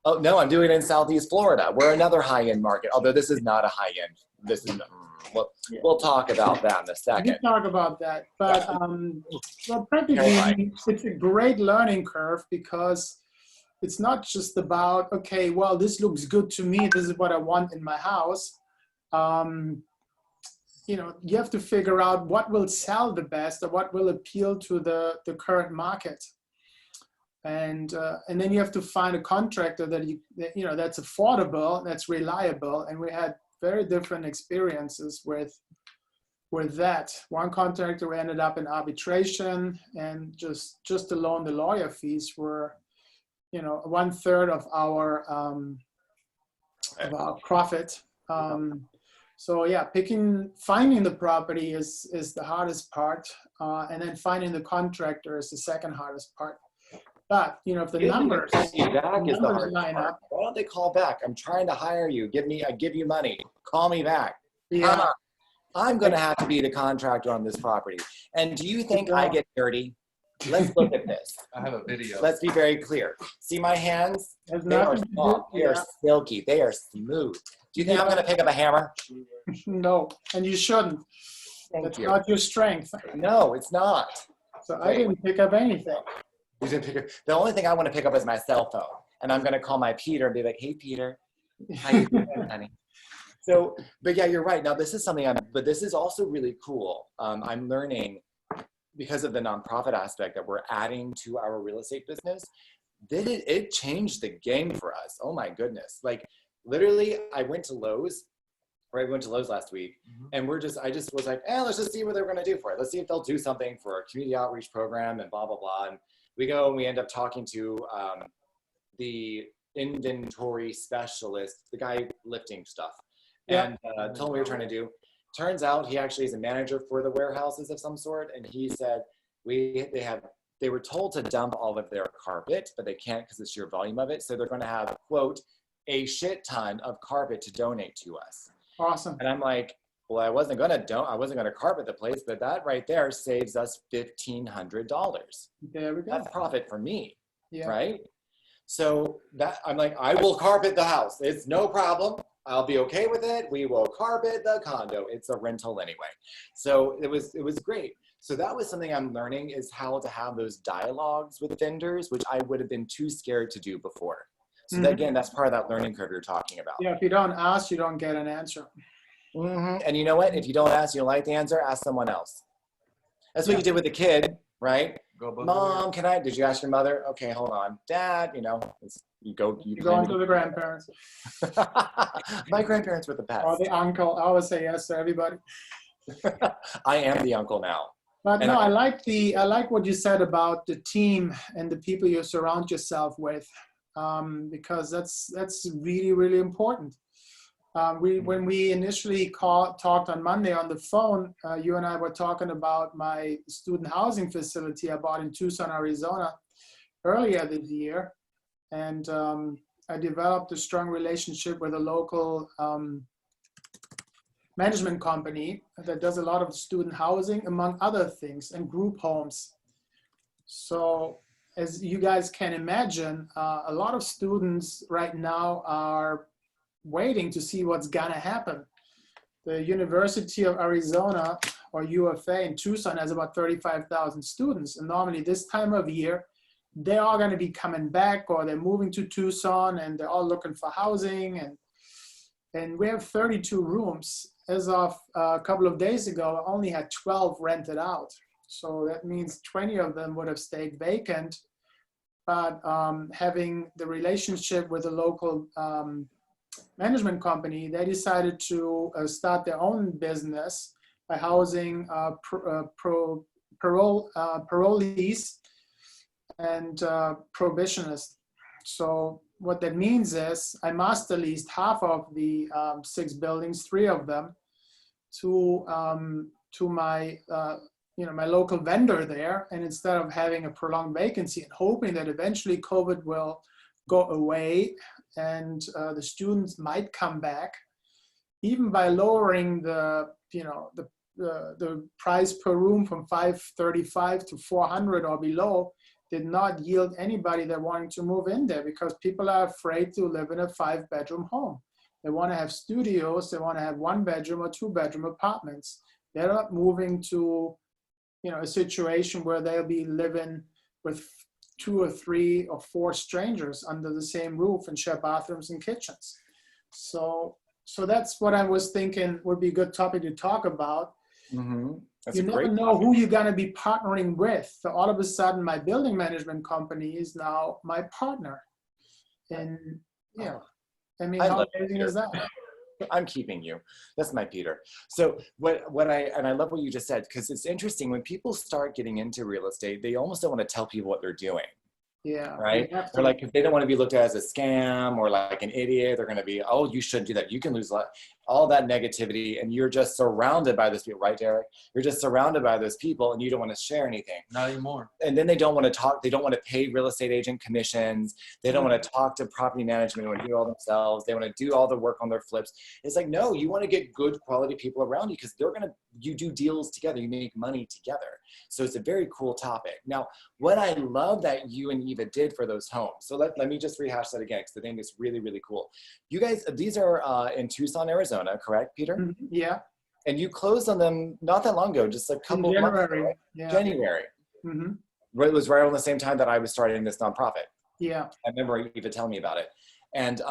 Oh, no, I'm doing it in Southeast Florida. We're another high-end market, although this is not a high-end. This is, we'll talk about that in a second. We can talk about that. But well, practically, it's a great learning curve because it's not just about, okay, well, this looks good to me. This is what I want in my house. You know, you have to figure out what will sell the best or what will appeal to the current market. And then you have to find a contractor that you know that's affordable, that's reliable. And we had very different experiences with that. One contractor, we ended up in arbitration, and just alone the lawyer fees were, you know, 1/3 of our profit. So yeah, finding the property is the hardest part, and then finding the contractor is the second hardest part. But you know, if the numbers line up, why don't they call back? I'm trying to hire you. I give you money. Call me back. yeah, I'm going to have to be the contractor on this property. And do you think I get dirty? Let's look at this. I have a video. Let's be very clear. See my hands? There's They are nothing to do- soft. They are silky. They are smooth. Do you think I'm going to pick up a hammer? no, and you shouldn't. That's not your strength. No, it's not. So I didn't pick up anything. You didn't pick up. The only thing I want to pick up is my cell phone. And I'm going to call my Peter and be like, hey, Peter, how you doing, honey? So, but yeah, you're right. Now, this is something but this is also really cool. I'm learning because of the nonprofit aspect that we're adding to our real estate business. It changed the game for us. Oh my goodness. Like literally, I went to Lowe's last week, and I just was like, let's just see what they're going to do for it. Let's see if they'll do something for a community outreach program and blah, blah, blah. And we go and we end up talking to the inventory specialist, the guy lifting stuff, and told him what we were trying to do. Turns out he actually is a manager for the warehouses of some sort, and he said they they were told to dump all of their carpet, but they can't because it's sheer volume of it. So they're going to have, quote, a shit ton of carpet to donate to us. Awesome. And I'm like, well, I wasn't going to carpet the place, but that right there saves us $1,500. There we go. That's profit for me, Yeah. right? So that I'm like, I will carpet the house. It's no problem. I'll be okay with it. We will carpet the condo. It's a rental anyway. So it was great. So that was something I'm learning, is how to have those dialogues with vendors, which I would have been too scared to do before. So that, again, that's part of that learning curve you're talking about. Yeah, if you don't ask, you don't get an answer. And you know what? If you don't ask, you don't like the answer, ask someone else. That's what you did with the kid, right? Mom, did you ask your mother? Okay, hold on. Dad, you go into the grandparents. My grandparents were the best. Or the uncle. I always say yes to everybody. I am the uncle now. But no, I like what you said about the team and the people you surround yourself with, because that's really, really important. When we initially talked on Monday on the phone, you and I were talking about my student housing facility I bought in Tucson, Arizona earlier this year. And I developed a strong relationship with a local management company that does a lot of student housing, among other things, and group homes. So as you guys can imagine, a lot of students right now are waiting to see what's gonna happen. The University of Arizona, or UFA in Tucson, has about 35,000 students. And normally this time of year, they're all gonna be coming back, or they're moving to Tucson and they're all looking for housing. And we have 32 rooms. As of a couple of days ago, I only had 12 rented out. So that means 20 of them would have stayed vacant. But having the relationship with a local management company, they decided to start their own business by housing parolees and probationists. So what that means is I master leased half of the 6 buildings, 3 of them, to my my local vendor there. And instead of having a prolonged vacancy and hoping that eventually COVID will go away and the students might come back, even by lowering the price per room from $535 to $400 or below, did not yield anybody that wanting to move in there, because people are afraid to live in a 5-bedroom home. They want to have studios. They want to have 1-bedroom or 2-bedroom apartments. They're not moving to, a situation where they'll be living with 2 or 3 or 4 strangers under the same roof and share bathrooms and kitchens. So that's what I was thinking would be a good topic to talk about. Mm-hmm. You never know who you're going to be partnering with. So all of a sudden, my building management company is now my partner. And I mean, how amazing is that? I'm keeping you. That's my Peter. So I love what you just said, because it's interesting when people start getting into real estate, they almost don't want to tell people what they're doing. Yeah. Right. They're like, if they don't want to be looked at as a scam or like an idiot, they're going to be, oh, you shouldn't do that. You can lose all that negativity, and you're just surrounded by those people, right, Derek? You're just surrounded by those people, and you don't want to share anything. Not anymore. And then they don't want to talk. They don't want to pay real estate agent commissions. They don't want to talk to property management. They want to do it all themselves. They want to do all the work on their flips. It's like, no, you want to get good quality people around you, because you do deals together. You make money together. So it's a very cool topic. Now, what I love that you and Eva did for those homes. So let me just rehash that again, because I think it's really, really cool. You guys, these are in Tucson, Arizona, correct, Peter? Mm-hmm. Yeah. And you closed on them not that long ago, just a couple of months ago, right? Yeah. January. Mm-hmm. It was right around the same time that I was starting this nonprofit. Yeah. I remember Eva telling me about it. And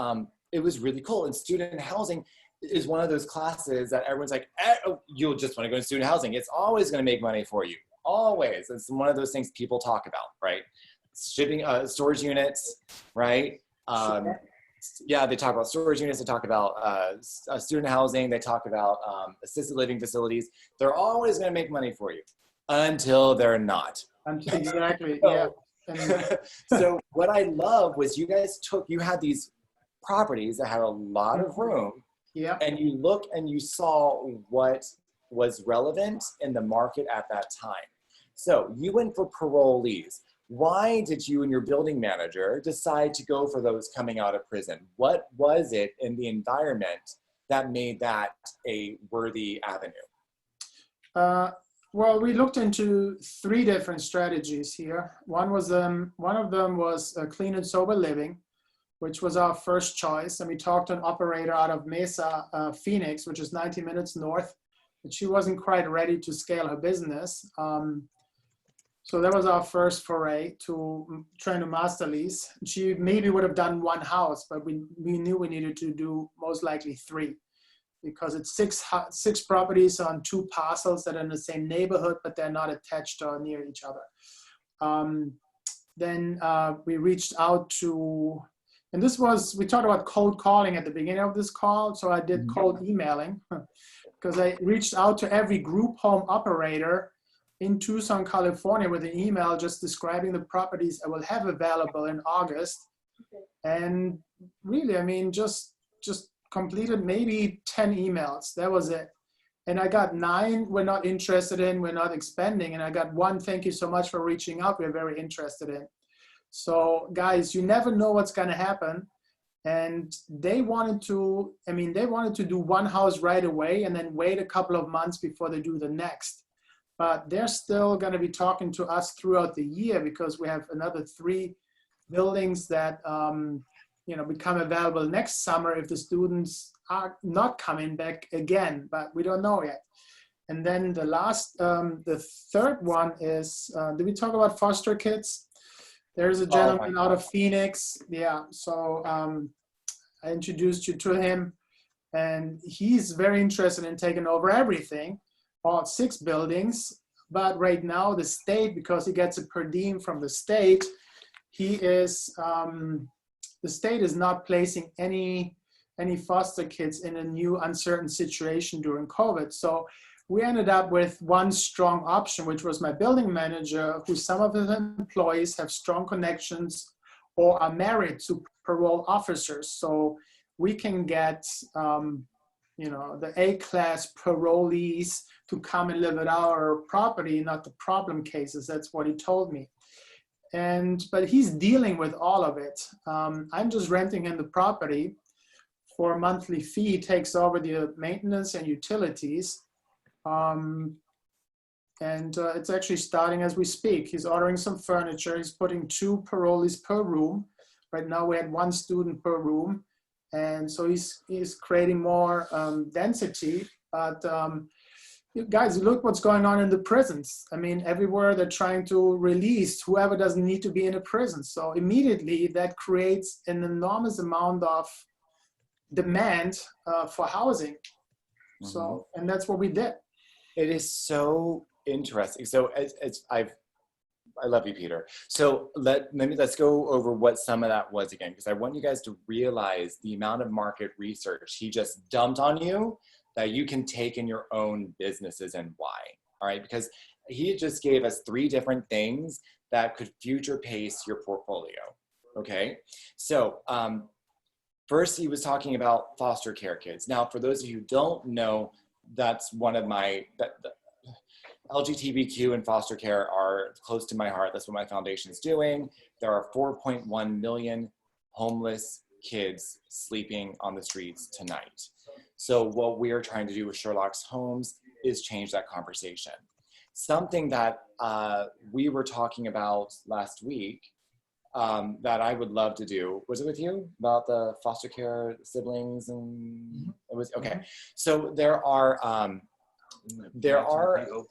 it was really cool. And student housing is one of those classes that everyone's like, you'll just want to go into student housing. It's always going to make money for you. Always. It's one of those things people talk about, right? Shipping, storage units, right? Yeah, they talk about storage units. They talk about student housing. They talk about assisted living facilities. They're always going to make money for you until they're not. Exactly. So, Yeah. So what I love was you had these properties that had a lot of room. Yeah. And you look and you saw what was relevant in the market at that time. So you went for parolees. Why did you and your building manager decide to go for those coming out of prison? What was it in the environment that made that a worthy avenue? Well, we looked into 3 different strategies here. One of them was clean and sober living, which was our first choice. And we talked to an operator out of Mesa, Phoenix, which is 90 minutes north, but she wasn't quite ready to scale her business. So that was our first foray to trying to master lease. She maybe would have done 1 house, but we knew we needed to do most likely 3, because it's 6 properties on 2 parcels that are in the same neighborhood, but they're not attached or near each other. Then we reached out to, and we talked about cold calling at the beginning of this call. So I did cold emailing because I reached out to every group home operator in Tucson, California with an email just describing the properties I will have available in August. And really, I mean, just completed maybe 10 emails. That was it. And I got 9, we're not interested in, we're not expanding. And I got 1, thank you so much for reaching out, we're very interested in. So guys, you never know what's gonna happen. And they wanted to do 1 house right away and then wait a couple of months before they do the next. But they're still gonna be talking to us throughout the year because we have another 3 buildings that become available next summer if the students are not coming back again, but we don't know yet. And then the third one is, did we talk about foster kids? There's a gentleman out of Phoenix. Yeah, so I introduced you to him, and he's very interested in taking over everything, all 6 buildings. But right now the state, because he gets a per diem from the state, the state is not placing any foster kids in a new uncertain situation during COVID. So we ended up with one strong option, which was my building manager, who some of his employees have strong connections or are married to parole officers. So we can get, the A-class parolees to come and live at our property, not the problem cases. That's what he told me. But he's dealing with all of it. I'm just renting him the property for a monthly fee. He takes over the maintenance and utilities. It's actually starting as we speak. He's ordering some furniture. He's putting 2 parolees per room. Right now we had 1 student per room. And so he's creating more density. But guys, look what's going on in the prisons. I mean, everywhere they're trying to release whoever doesn't need to be in a prison. So immediately that creates an enormous amount of demand for housing. So, and that's what we did. It is so interesting. So I love you, Peter. So let's go over what some of that was again, because I want you guys to realize the amount of market research he just dumped on you that you can take in your own businesses and why, all right? Because he just gave us 3 different things that could future pace your portfolio, okay? So first he was talking about foster care kids. Now, for those of you who don't know, that's one of my, LGBTQ and foster care are close to my heart. That's what my foundation is doing. There are 4.1 million homeless kids sleeping on the streets tonight. So what we are trying to do with Sherlock's Homes is change that conversation. Something that we were talking about last week that I would love to do, was it with you? About the foster care siblings and it was, okay. So there are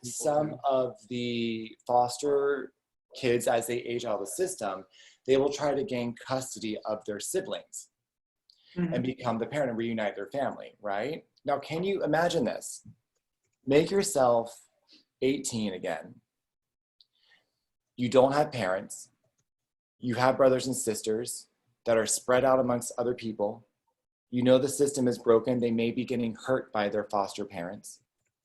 some of the foster kids, as they age out of the system, they will try to gain custody of their siblings and become the parent and reunite their family, right? Now, can you imagine this? Make yourself 18 again. You don't have parents. You have brothers and sisters that are spread out amongst other people. You know the system is broken. They may be getting hurt by their foster parents.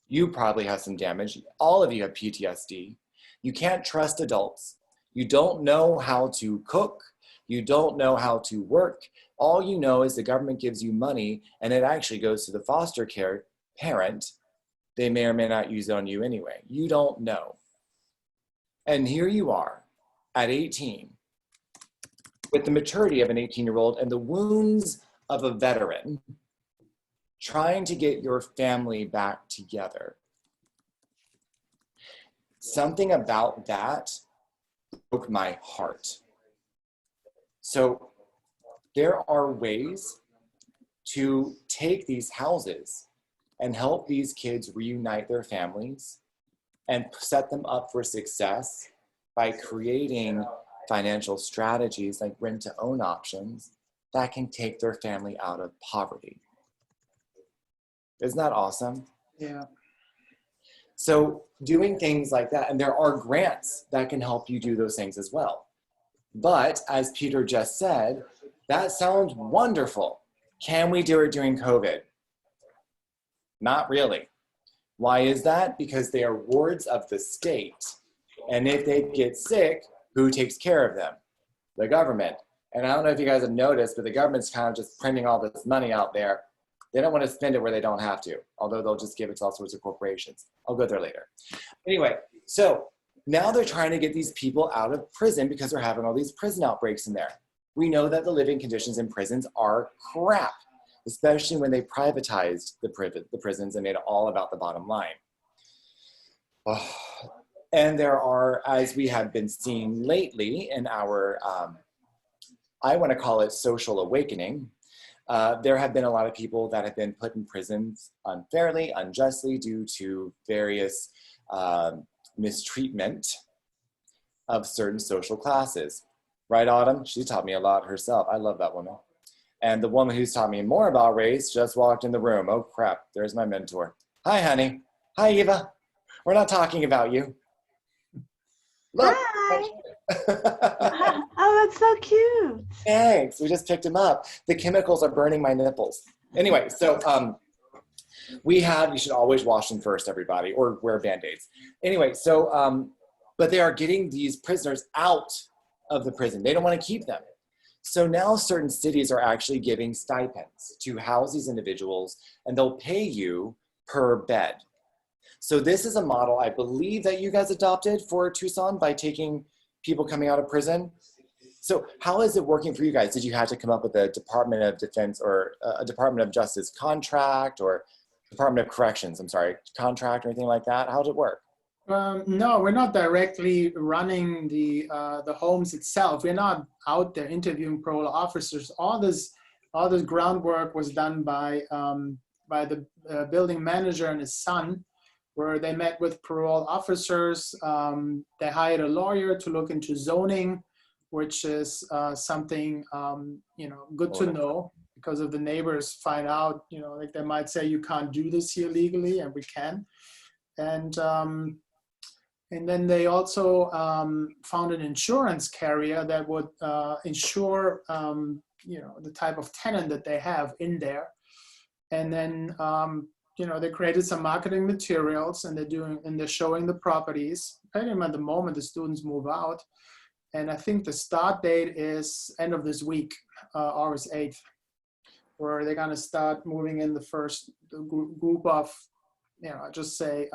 You probably have some damage. All of you have PTSD. You can't trust adults. You don't know how to cook. You don't know how to work. All you know is the government gives you money and it actually goes to the foster care parent. They may or may not use it on you anyway. You don't know. And here you are at 18 with the maturity of an 18-year-old and the wounds of a veteran, trying to get your family back together. Something about that broke my heart. So there are ways to take these houses and help these kids reunite their families and set them up for success by creating financial strategies like rent-to-own options that can take their family out of poverty. Isn't that awesome? Yeah. So doing things like that, and there are grants that can help you do those things as well. But as Peter just said, that sounds wonderful. Can we do it during COVID? Not really. Why is that? Because they are wards of the state. And if they get sick, who takes care of them? The government. And I don't know if you guys have noticed, but the government's kind of just printing all this money out there. They don't want to spend it where they don't have to, although they'll just give it to all sorts of corporations. I'll go there later. Anyway, so now they're trying to get these people out of prison because they're having all these prison outbreaks in there. We know that the living conditions in prisons are crap, especially when they privatized the prisons and made it all about the bottom line. Oh. And there are, as we have been seeing lately in our, I want to call it social awakening, there have been a lot of people that have been put in prisons unfairly, unjustly, due to various mistreatment of certain social classes. Right, Autumn? She taught me a lot herself. I love that woman. And the woman who's taught me more about race just walked in the room. Oh, crap. There's my mentor. Hi, honey. Hi, Eva. We're not talking about you. Look. Hi. Oh, that's so cute. Thanks. We just picked him up. The chemicals are burning my nipples. Anyway, so you should always wash them first, everybody, or wear Band-Aids. Anyway, so, but they are getting these prisoners out of the prison. They don't want to keep them. So now certain cities are actually giving stipends to house these individuals, and they'll pay you per bed. So this is a model I believe that you guys adopted for Tucson by taking people coming out of prison. So how is it working for you guys? Did you have to come up with a Department of Defense or a Department of Justice contract or Department of Corrections, contract or anything like that? How does it work? No, we're not directly running the homes itself. We're not out there interviewing parole officers. All this groundwork was done by the building manager and his son, where they met with parole officers. They hired a lawyer to look into zoning, which is something good to know, because if the neighbors find out, like they might say you can't do this here legally, and we can. And then they also found an insurance carrier that would insure, the type of tenant that they have in there. And then, they created some marketing materials, and they're showing the properties. Pretty much at the moment the students move out. And I think the start date is end of this week, August 8th, where they're gonna start moving in the first group of, just say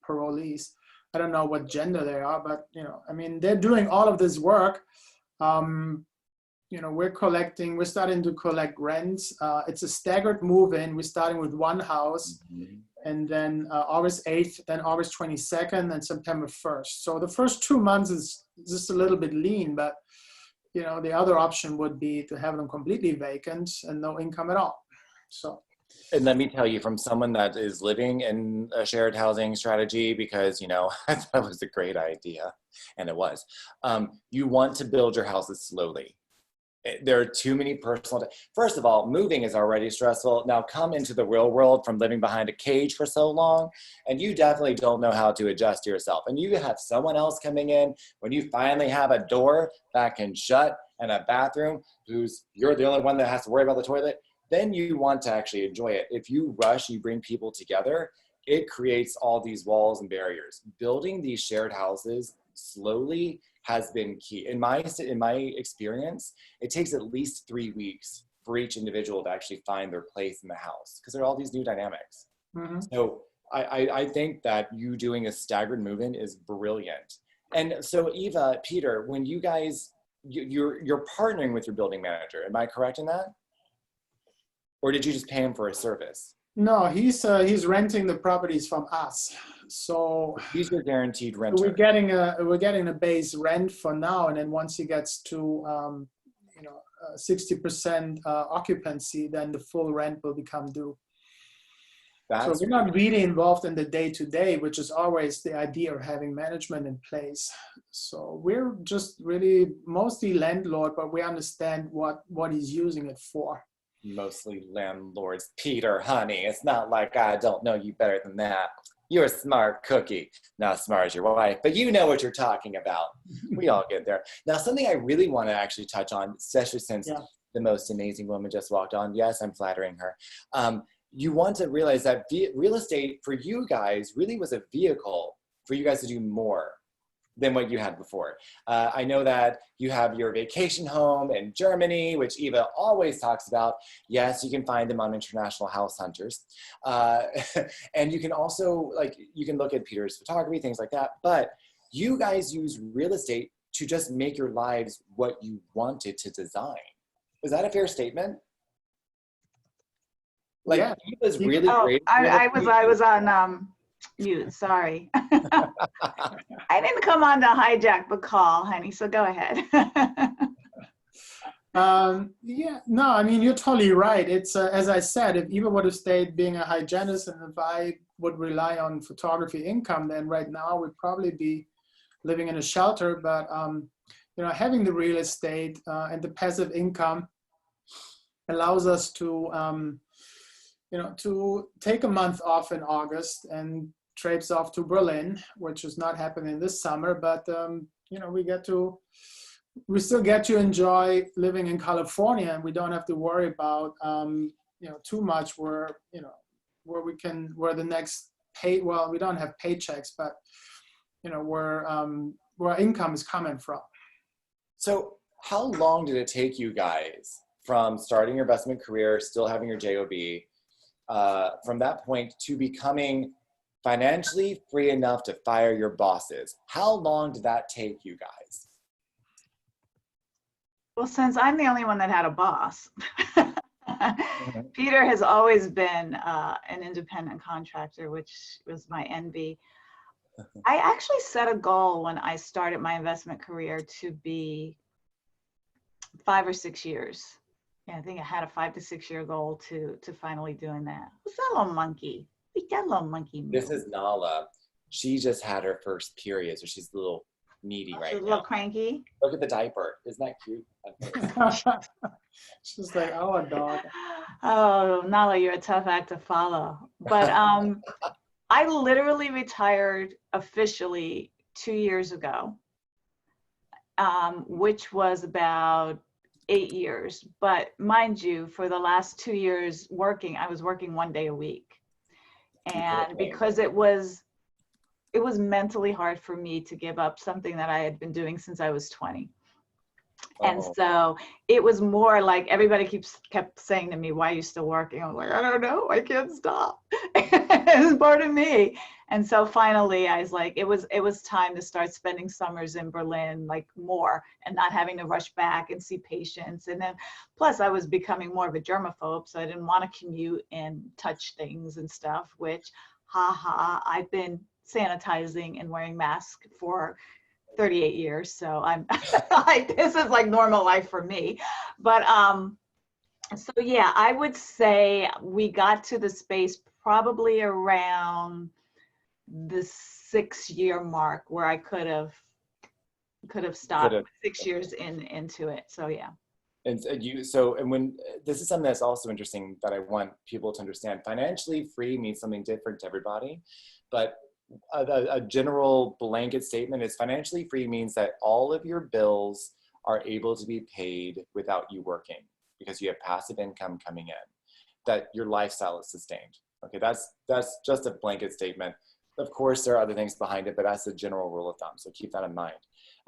parolees. I don't know what gender they are, but, they're doing all of this work. We're starting to collect rents. It's a staggered move-in. We're starting with one house, and then August 8th, then August 22nd, and September 1st. So the first 2 months is just a little bit lean, but, the other option would be to have them completely vacant and no income at all. So. And let me tell you, from someone that is living in a shared housing strategy, because, I thought it was a great idea, and it was, you want to build your houses slowly. There are too many first of all, moving is already stressful. Now come into the real world from living behind a cage for so long, and you definitely don't know how to adjust yourself. And you have someone else coming in, when you finally have a door that can shut and a bathroom, you're the only one that has to worry about the toilet, then you want to actually enjoy it. If you rush, you bring people together, it creates all these walls and barriers. Building these shared houses slowly has been key. In my experience, it takes at least 3 weeks for each individual to actually find their place in the house, because there are all these new dynamics. Mm-hmm. So I think that you doing a staggered move-in is brilliant. And so Eva, Peter, when you guys, you're partnering with your building manager, am I correct in that? Or did you just pay him for a service? No, he's renting the properties from us. So He's your guaranteed renter. we're getting a base rent for now, and then once he gets to 60% occupancy, then the full rent will become due. So we're not really involved in the day-to-day, which is always the idea of having management in place. So we're just really mostly landlord, but we understand what he's using it for. Mostly landlords. Peter, honey, it's not like I don't know you better than that. You're a smart cookie. Not as smart as your wife, but you know what you're talking about. We all get there. Now, something I really want to actually touch on, especially since the most amazing woman just walked on. Yes, I'm flattering her. You want to realize that real estate for you guys really was a vehicle for you guys to do more than what you had before. I know that you have your vacation home in Germany, which Eva always talks about. Yes, you can find them on International House Hunters. And you can also, you can look at Peter's photography, things like that. But you guys use real estate to just make your lives what you wanted to design. Is that a fair statement? Yeah. Eva's really great. I was on mute, sorry. I didn't come on to hijack the call, honey, so go ahead. No, I mean, you're totally right. It's, as I said, if Eva would have stayed being a hygienist and if I would rely on photography income, then right now we'd probably be living in a shelter. But, having the real estate and the passive income allows us to, to take a month off in August and traipse off to Berlin, which is not happening this summer, but we still get to enjoy living in California, and we don't have to worry about too much where the next we don't have paychecks, but where income is coming from. So how long did it take you guys from starting your investment career, still having your JOB, from that point to becoming financially free enough to fire your bosses? How long did that take you guys? Well, since I'm the only one that had a boss, Peter has always been an independent contractor, which was my envy. I actually set a goal when I started my investment career to be 5 or 6 years. Yeah, I think I had a 5 to 6 year goal to finally doing that. What's that little monkey? We got a little monkey. This is Nala. She just had her first period, so she's a little needy right now. A little cranky. Look at the diaper. Isn't that cute? She's like, oh, a dog. Oh, Nala, you're a tough act to follow. But I literally retired officially 2 years ago, which was about 8 years. But mind you, for the last 2 years working, I was working 1 day a week. And because it was mentally hard for me to give up something that I had been doing since I was 20. And so it was more like everybody kept saying to me, why are you still working? I'm like, I don't know, I can't stop. It's part of me. And so finally I was like, it was time to start spending summers in Berlin, like more, and not having to rush back and see patients. And then plus I was becoming more of a germaphobe, so I didn't want to commute and touch things and stuff, which I've been sanitizing and wearing masks for 38 years. So I'm like, this is like normal life for me. But so yeah, I would say we got to the space probably around the 6 year mark where I could have stopped 6 years into it. So yeah. And when this is something that's also interesting that I want people to understand, financially free means something different to everybody, but a general blanket statement is financially free means that all of your bills are able to be paid without you working because you have passive income coming in, that your lifestyle is sustained. Okay, that's just a blanket statement. Of course, there are other things behind it, but that's the general rule of thumb. So keep that in mind.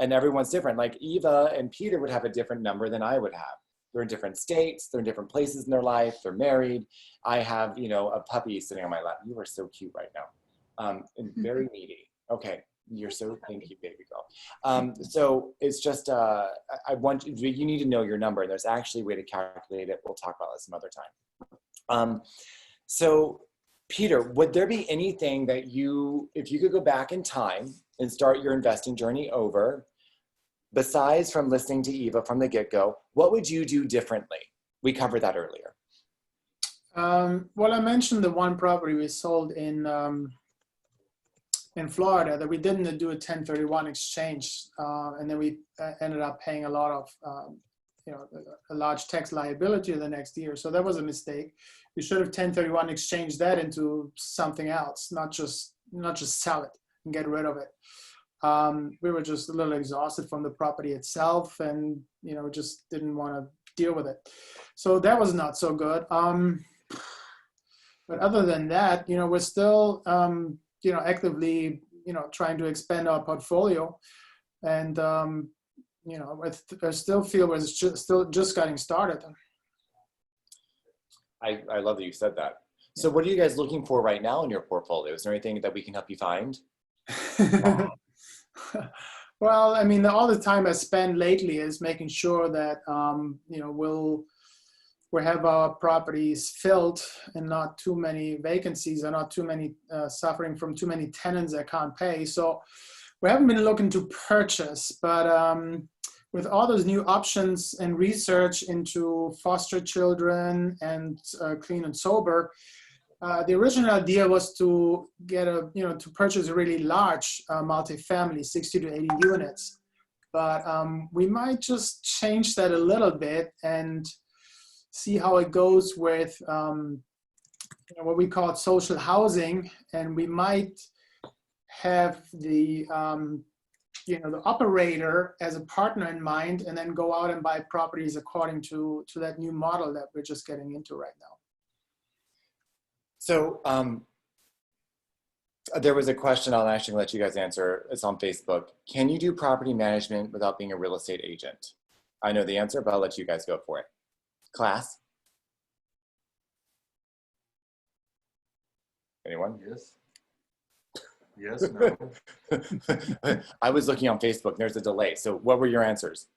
And everyone's different. Like Eva and Peter would have a different number than I would have. They're in different states. They're in different places in their life. They're married. I have, a puppy sitting on my lap. You are so cute right now. And very needy. Okay, You're so, thank you, baby girl. So it's just, I want you need to know your number. There's actually a way to calculate it. We'll talk about this some other time. So Peter, would there be anything that if you could go back in time and start your investing journey over, besides from listening to Eva from the get-go, what would you do differently? We covered that earlier. Well, I mentioned the one property we sold in Florida that we didn't do a 1031 exchange, and then we ended up paying a lot of, a large tax liability the next year. So that was a mistake. We should have 1031 exchanged that into something else, not just sell it and get rid of it. We were just a little exhausted from the property itself, and just didn't want to deal with it. So that was not so good. But other than that, we're still actively trying to expand our portfolio, and I still feel we're still just getting started. I love that you said that. So what are you guys looking for right now in your portfolio? Is there anything that we can help you find? Well, I mean, all the time I spend lately is making sure that we'll have our properties filled and not too many vacancies, or not too many suffering from too many tenants that can't pay. So we haven't been looking to purchase, but with all those new options and research into foster children and clean and sober, the original idea was to get to purchase a really large multifamily, 60 to 80 units. But we might just change that a little bit and see how it goes with what we call social housing, and we might have the the operator as a partner in mind, and then go out and buy properties according to that new model that we're just getting into right now. So there was a question I'll actually let you guys answer. It's on Facebook. Can you do property management without being a real estate agent? I know the answer, but I'll let you guys go for it. Class? Anyone? Yes. Yes, no. I was looking on Facebook. There's a delay. So what were your answers?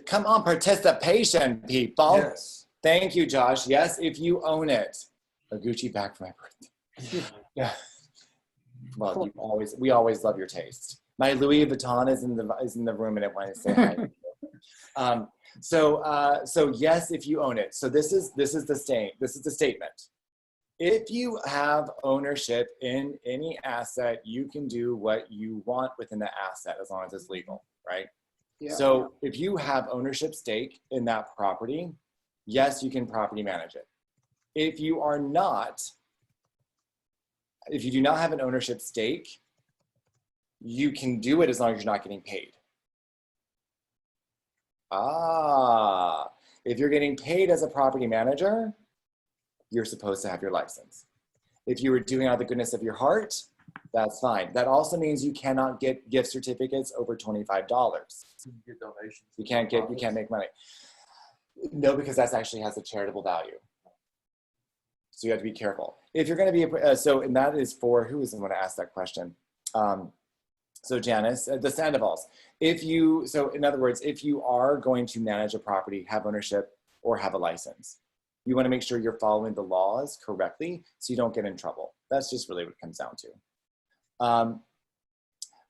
Come on, participation, people. Yes. Thank you, Josh. Yes, if you own it. A Gucci bag for my birthday. Yeah. Well, we always love your taste. My Louis Vuitton is in the room, and it wanted to say hi. So yes, if you own it. So this is the statement. If you have ownership in any asset, you can do what you want within the asset as long as it's legal, right? Yeah. So if you have ownership stake in that property, yes, you can property manage it. If you do not have an ownership stake, you can do it as long as you're not getting paid. If you're getting paid as a property manager, you're supposed to have your license. If you were doing it out of the goodness of your heart, that's fine. That also means you cannot get gift certificates over $25. You get donations. You can't make money. No, because that actually has a charitable value. So you have to be careful. If you're going to be, and that is for, who is the one to ask that question? So Janice, the Sandovals. So in other words, if you are going to manage a property, have ownership, or have a license, you want to make sure you're following the laws correctly so you don't get in trouble. That's just really what it comes down to.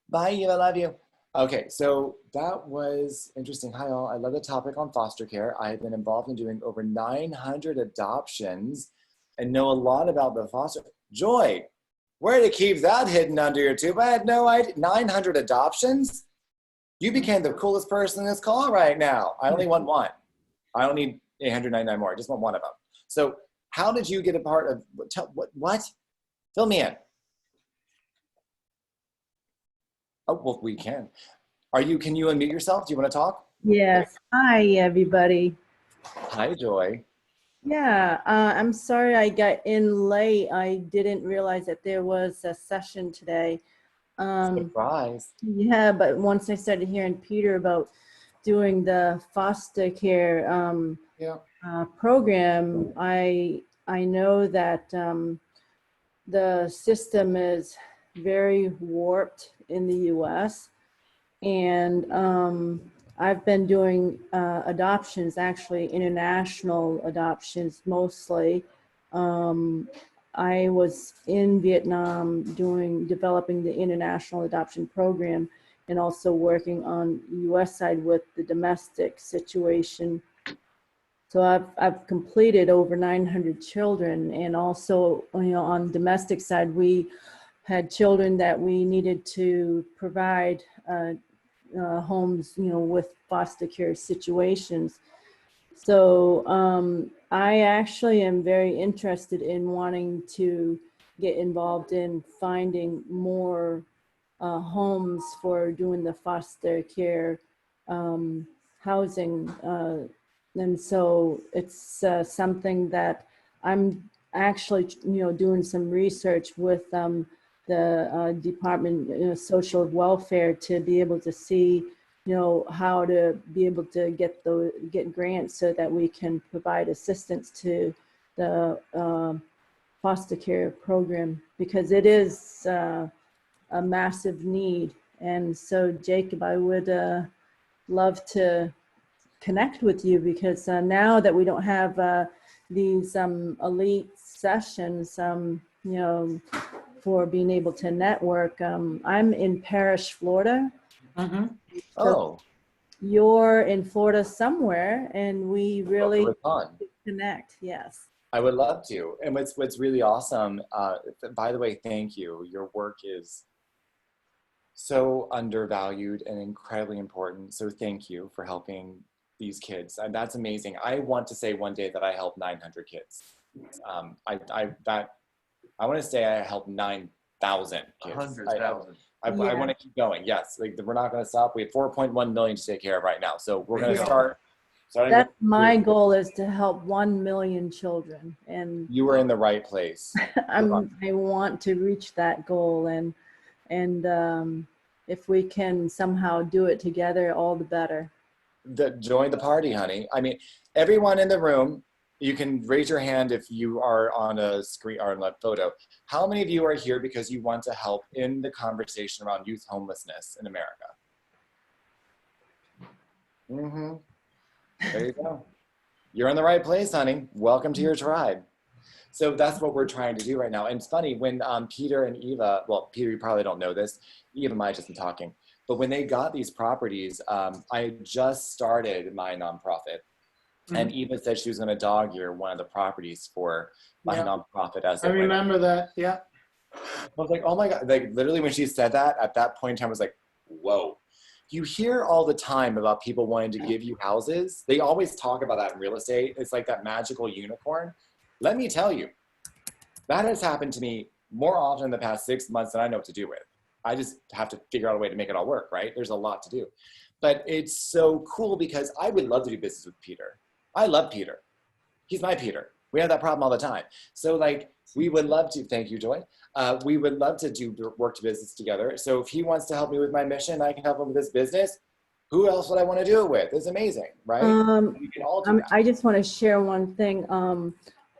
Bye, Eva, I love you. Okay, so that was interesting. Hi all, I love the topic on foster care. I have been involved in doing over 900 adoptions and know a lot about the foster. Joy, where to keep that hidden under your tube? I had no idea. 900 adoptions? You became the coolest person in this call right now. I only want one. I don't need 899 more. I just want one of them. So how did you get a part of, what? Fill me in. Oh, well, we can. Can you unmute yourself? Do you want to talk? Yes. Hi, everybody. Hi, Joy. Yeah, I'm sorry I got in late. I didn't realize that there was a session today. Surprise. Yeah, but once I started hearing Peter about doing the foster care program, I know that the system is very warped in the US. And I've been doing adoptions, actually international adoptions mostly. I was in Vietnam developing the international adoption program and also working on US side with the domestic situation. So I've completed over 900 children, and also, on domestic side, we had children that we needed to provide homes, with foster care situations. So I actually am very interested in wanting to get involved in finding more homes for doing the foster care housing. And so it's something that I'm actually, doing some research with the Department of Social Welfare to be able to see, how to be able to get grants so that we can provide assistance to the foster care program, because it is a massive need. And so, Jacob, I would love to connect with you, because now that we don't have these elite sessions, for being able to network. I'm in Parrish, Florida. Mm-hmm. Oh, You're in Florida somewhere, and we really fun. connect. Yes. I would love to. And what's really awesome, by the way, thank you. Your work is so undervalued and incredibly important. So thank you for helping these kids. And that's amazing. I want to say one day that I helped 900 kids. I want to say I helped 9,000 kids. 100,000. I want to keep going. Yes, like we're not going to stop. We have 4.1 million to take care of right now. So we're going to start. That's my goal, is to help 1 million children. And you were in the right place. I want to reach that goal. And if we can somehow do it together, all the better. Join the party, honey. I mean, everyone in the room, you can raise your hand if you are on a screen or on a photo. How many of you are here because you want to help in the conversation around youth homelessness in America? Mm-hmm. There you go. You're in the right place, honey. Welcome to your tribe. So that's what we're trying to do right now. And it's funny, when Peter and Eva, well, Peter, you probably don't know this. Eva might have just been talking. But when they got these properties, I just started my nonprofit. And Eva said she was going to dog ear one of the properties for my nonprofit. As I remember that. Yeah. I was like, oh my God. Like literally when she said that, at that point in time, I was like, whoa. You hear all the time about people wanting to give you houses. They always talk about that in real estate. It's like that magical unicorn. Let me tell you, that has happened to me more often in the past 6 months than I know what to do with. I just have to figure out a way to make it all work, right? There's a lot to do. But it's so cool because I would love to do business with Peter. I love Peter. He's my Peter. We have that problem all the time. So like, we would love to, thank you, Joy. We would love to do work to business together. So if he wants to help me with my mission, I can help him with this business. Who else would I want to do it with? It's amazing, right? We can all do that. I just want to share one thing.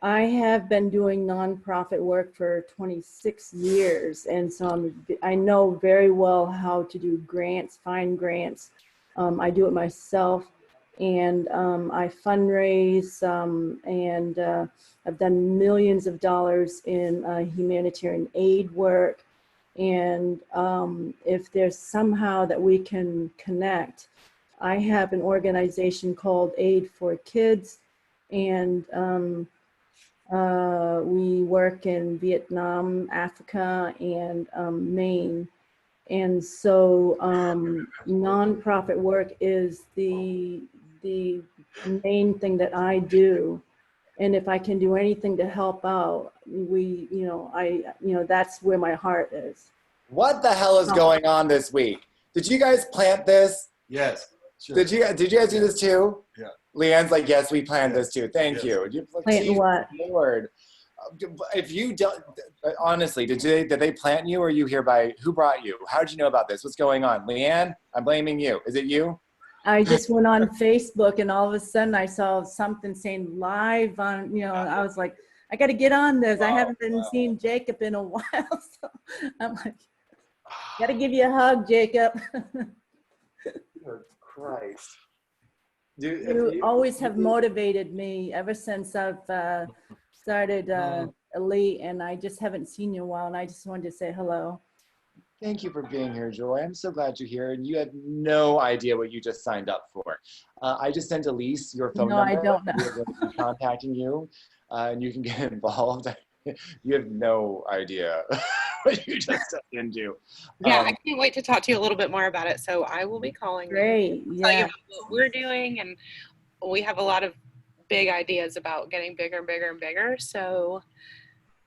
I have been doing nonprofit work for 26 years. And so I know very well how to do grants, find grants. I do it myself. And I fundraise, and I've done millions of dollars in humanitarian aid work. And if there's somehow that we can connect, I have an organization called Aid for Kids, and we work in Vietnam, Africa, and Maine. And so nonprofit work is the main thing that I do. And if I can do anything to help out, that's where my heart is. What the hell is going on this week? Did you guys plant this? Yes. Sure. Did you guys do this too? Yeah. Leanne's like, yes, we planned this too. Thank you. Plant what? Lord. If you don't, honestly, did they plant you, or are you here by, who brought you? How did you know about this? What's going on? Leanne, I'm blaming you. Is it you? I just went on Facebook, and all of a sudden I saw something saying live on, I was like, I got to get on this. I Wow, haven't been wow. seeing Jacob in a while. So I'm like, got to give you a hug, Jacob. Lord Christ. Dude, You always have motivated me ever since I've started Elite, and I just haven't seen you in a while, and I just wanted to say hello. Thank you for being here, Joy. I'm so glad you're here, and you had no idea what you just signed up for. I just sent Elise your phone No, number. I don't know. We're going to be contacting you, and you can get involved. You have no idea what you just stepped into. Yeah, I can't wait to talk to you a little bit more about it. So I will be calling Great, you, tell you yeah. about what we're doing, and we have a lot of big ideas about getting bigger and bigger and bigger. So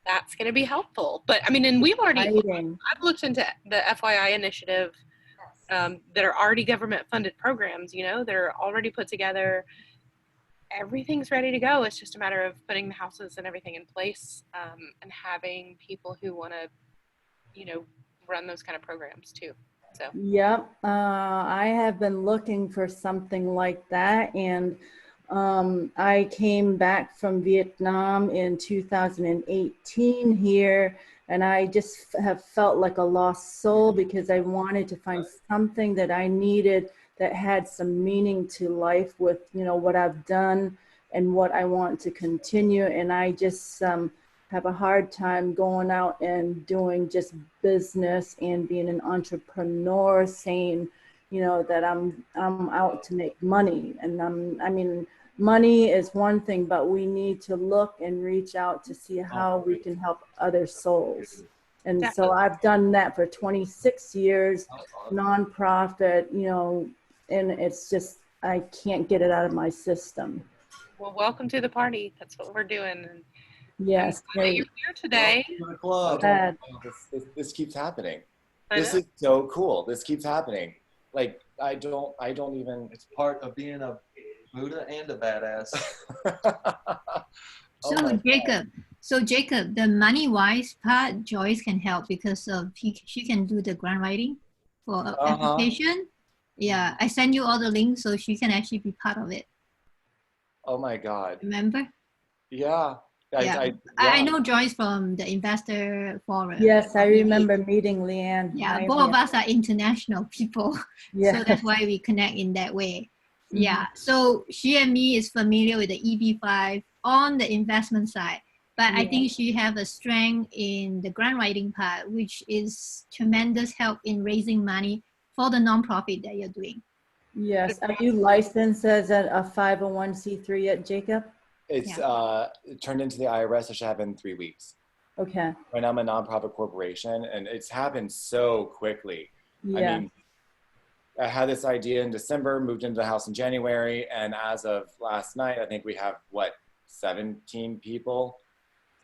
that's going to be helpful. But I mean, and we've already, Exciting. I've looked into the FYI initiative that are already government funded programs, you know, they're already put together. Everything's ready to go. It's just a matter of putting the houses and everything in place, and having people who want to, you know, run those kind of programs too. So Yep, I have been looking for something like that, and I came back from Vietnam in 2018 here, and I just have felt like a lost soul because I wanted to find something that I needed that had some meaning to life with, you know, what I've done and what I want to continue. And I just have a hard time going out and doing just business and being an entrepreneur, saying, you know, that I'm out to make money. And I mean, money is one thing, but we need to look and reach out to see how we can help other souls. And so I've done that for 26 years, nonprofit, you know, and it's just, I can't get it out of my system. well, welcome to the party. That's what we're doing. And yes, you're here today. This keeps happening. I This know. is so cool. This keeps happening. Like I don't even. It's part of being a Buddha and a badass. Oh So my Jacob, the money wise part, Joyce can help because of she can do the grant writing for application. Yeah, I send you all the links so she can actually be part of it. Oh my God. Remember? Yeah. I know Joyce from the investor forum. Yes, I remember meeting Leanne. Yeah, Hi, both Leanne. of us are international people. Yeah. So that's why we connect in that way. Yeah, so she and me is familiar with the EB5 on the investment side, but I think she have a strength in the grant writing part, which is tremendous help in raising money for the nonprofit that you're doing. Yes. Are you licensed as a 501c3 yet, Jacob? It's turned into the IRS. I should have in 3 weeks. Okay. Right now I'm a nonprofit corporation, and it's happened so quickly. Yeah. I mean, I had this idea in December, moved into the house in January, and as of last night, I think we have, 17 people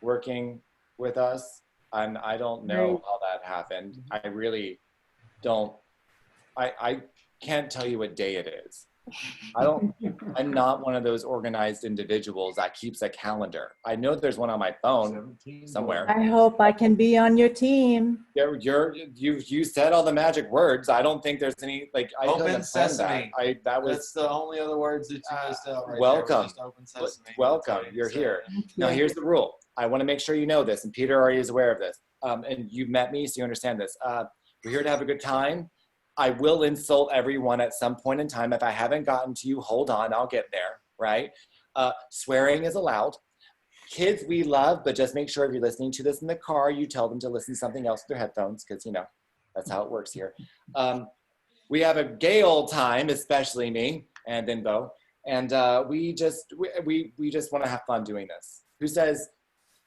working with us. And I don't know how that happened. I really don't. I can't tell you what day it is. I'm not one of those organized individuals that keeps a calendar. I know there's one on my phone somewhere. I hope I can be on your team. You said all the magic words. I don't think there's any, like, I Open sesame. That's the only other words that you missed out right welcome. there. Just open sesame. Welcome. You're here. Now here's the rule. I want to make sure you know this, and Peter already is aware of this. And you've met me, so you understand this. We're here to have a good time. I will insult everyone at some point in time. If I haven't gotten to you, hold on, I'll get there, right? Swearing is allowed. Kids we love, but just make sure if you're listening to this in the car, you tell them to listen to something else with their headphones, because, you know, that's how it works here. We have a gay old time, especially me and then Bo, and we just want to have fun doing this. Who says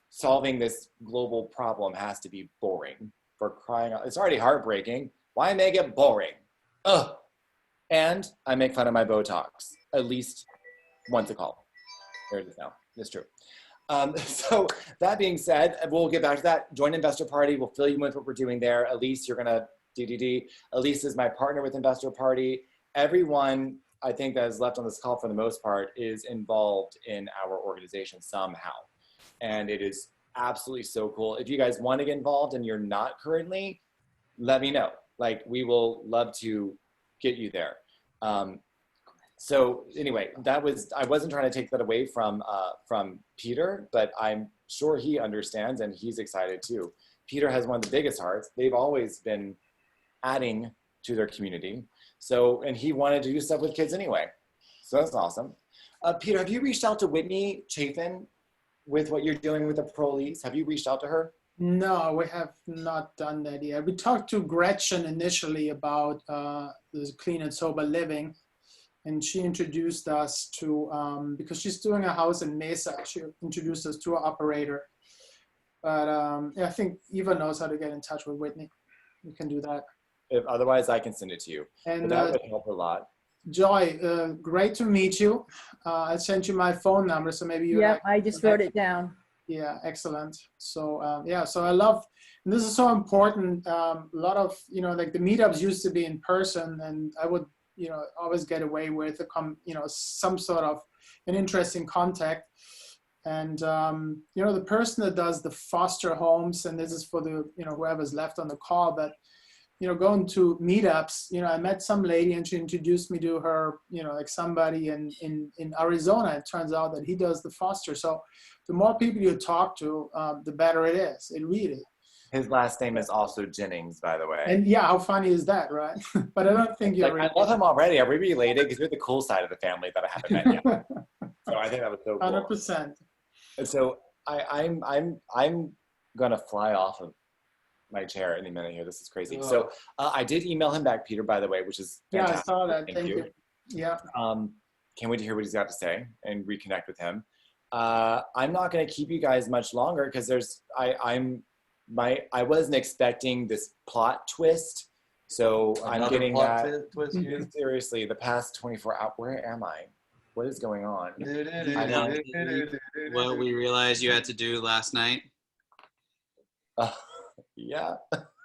solving this global problem has to be boring? For crying out, it's already heartbreaking. Why make it boring? Ugh. And I make fun of my Botox at least once a call. There it is now. It's true. So that being said, we'll get back to that. Join Investor Party. We'll fill you in with what we're doing there. Elise, you're gonna DDD. Elise is my partner with Investor Party. Everyone, I think, that is left on this call for the most part is involved in our organization somehow. And it is absolutely so cool. If you guys want to get involved and you're not currently, let me know. Like, we will love to get you there. So anyway, I wasn't trying to take that away from Peter, but I'm sure he understands and he's excited too. Peter has one of the biggest hearts. They've always been adding to their community. So, and he wanted to do stuff with kids anyway. So that's awesome. Peter, have you reached out to Whitney Chafin with what you're doing with the parolees? Have you reached out to her? No, we have not done that yet. We talked to Gretchen initially about the clean and sober living, and she introduced us to, because she's doing a house in Mesa, she introduced us to an operator. But yeah, I think Eva knows how to get in touch with Whitney. We can do that. If otherwise, I can send it to you. And but that would help a lot. Joy, great to meet you. I sent you my phone number, so maybe you. Yep, I just wrote it down. Yeah, excellent. So yeah, so I love, and this is so important. A lot of, you know, like the meetups used to be in person, and I would, you know, always get away with some sort of an interesting contact. And you know, the person that does the foster homes, and this is for the, you know, whoever's left on the call, but you know, going to meetups, you know, I met some lady and she introduced me to her, you know, like somebody in Arizona. It turns out that he does the foster. So the more people you talk to, the better it is. It really. His last name is also Jennings, by the way. And yeah, how funny is that, right? But I don't think you're like, I love him already. Are we related? Because you're the cool side of the family that I haven't met yet. So I think that was so cool. 100%. And so I'm gonna fly off of my chair any minute here. This is crazy. Oh. So I did email him back, Peter, by the way, which is fantastic. Yeah, I saw that. Thank you. Yeah. Can't wait to hear what he's got to say and reconnect with him. I'm not going to keep you guys much longer because I wasn't expecting this plot twist. So I'm getting that. Twist seriously, the past 24 hours. Where am I? What is going on? I know what we realized you had to do last night. Yeah.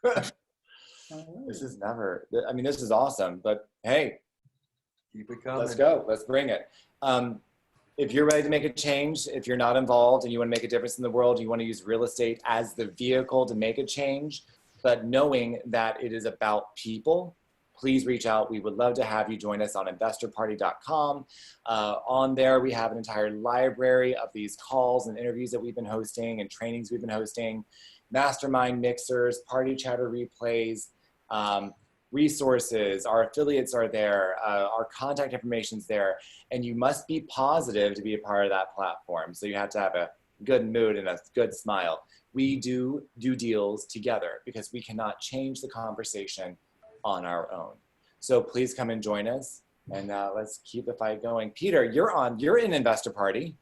This is never, I mean, this is awesome, but hey, keep it coming. Let's go. Let's bring it. If you're ready to make a change, if you're not involved and you want to make a difference in the world, you want to use real estate as the vehicle to make a change, but knowing that it is about people, please reach out. We would love to have you join us on investorparty.com. On there, we have an entire library of these calls and interviews that we've been hosting and trainings we've been hosting, mastermind mixers, party chatter replays, resources. Our affiliates are there. Our contact information's there. And you must be positive to be a part of that platform. So you have to have a good mood and a good smile. We do deals together because we cannot change the conversation on our own. So please come and join us and let's keep the fight going. Peter, you're in Investor Party.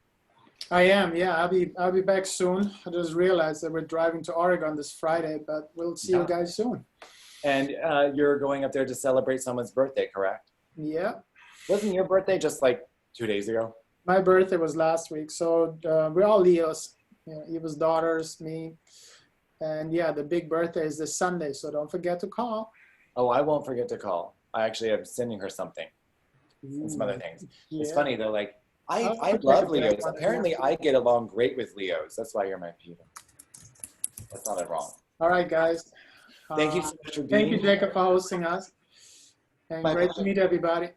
I am, yeah. I'll be back soon. I just realized that we're driving to Oregon this Friday, but we'll see you guys soon. And you're going up there to celebrate someone's birthday, correct? Yeah. Wasn't your birthday just like 2 days ago? My birthday was last week. So we're all Leos. You know, Eva's daughters, me. And yeah, the big birthday is this Sunday. So don't forget to call. Oh, I won't forget to call. I actually am sending her something and some other things. Yeah. It's funny though, like I love Leos. Apparently I get along great with Leos. That's why you're my Peter. That's not wrong. All right, guys. Thank you so much for being here. Thank you, Jacob, for hosting us. And great to meet everybody.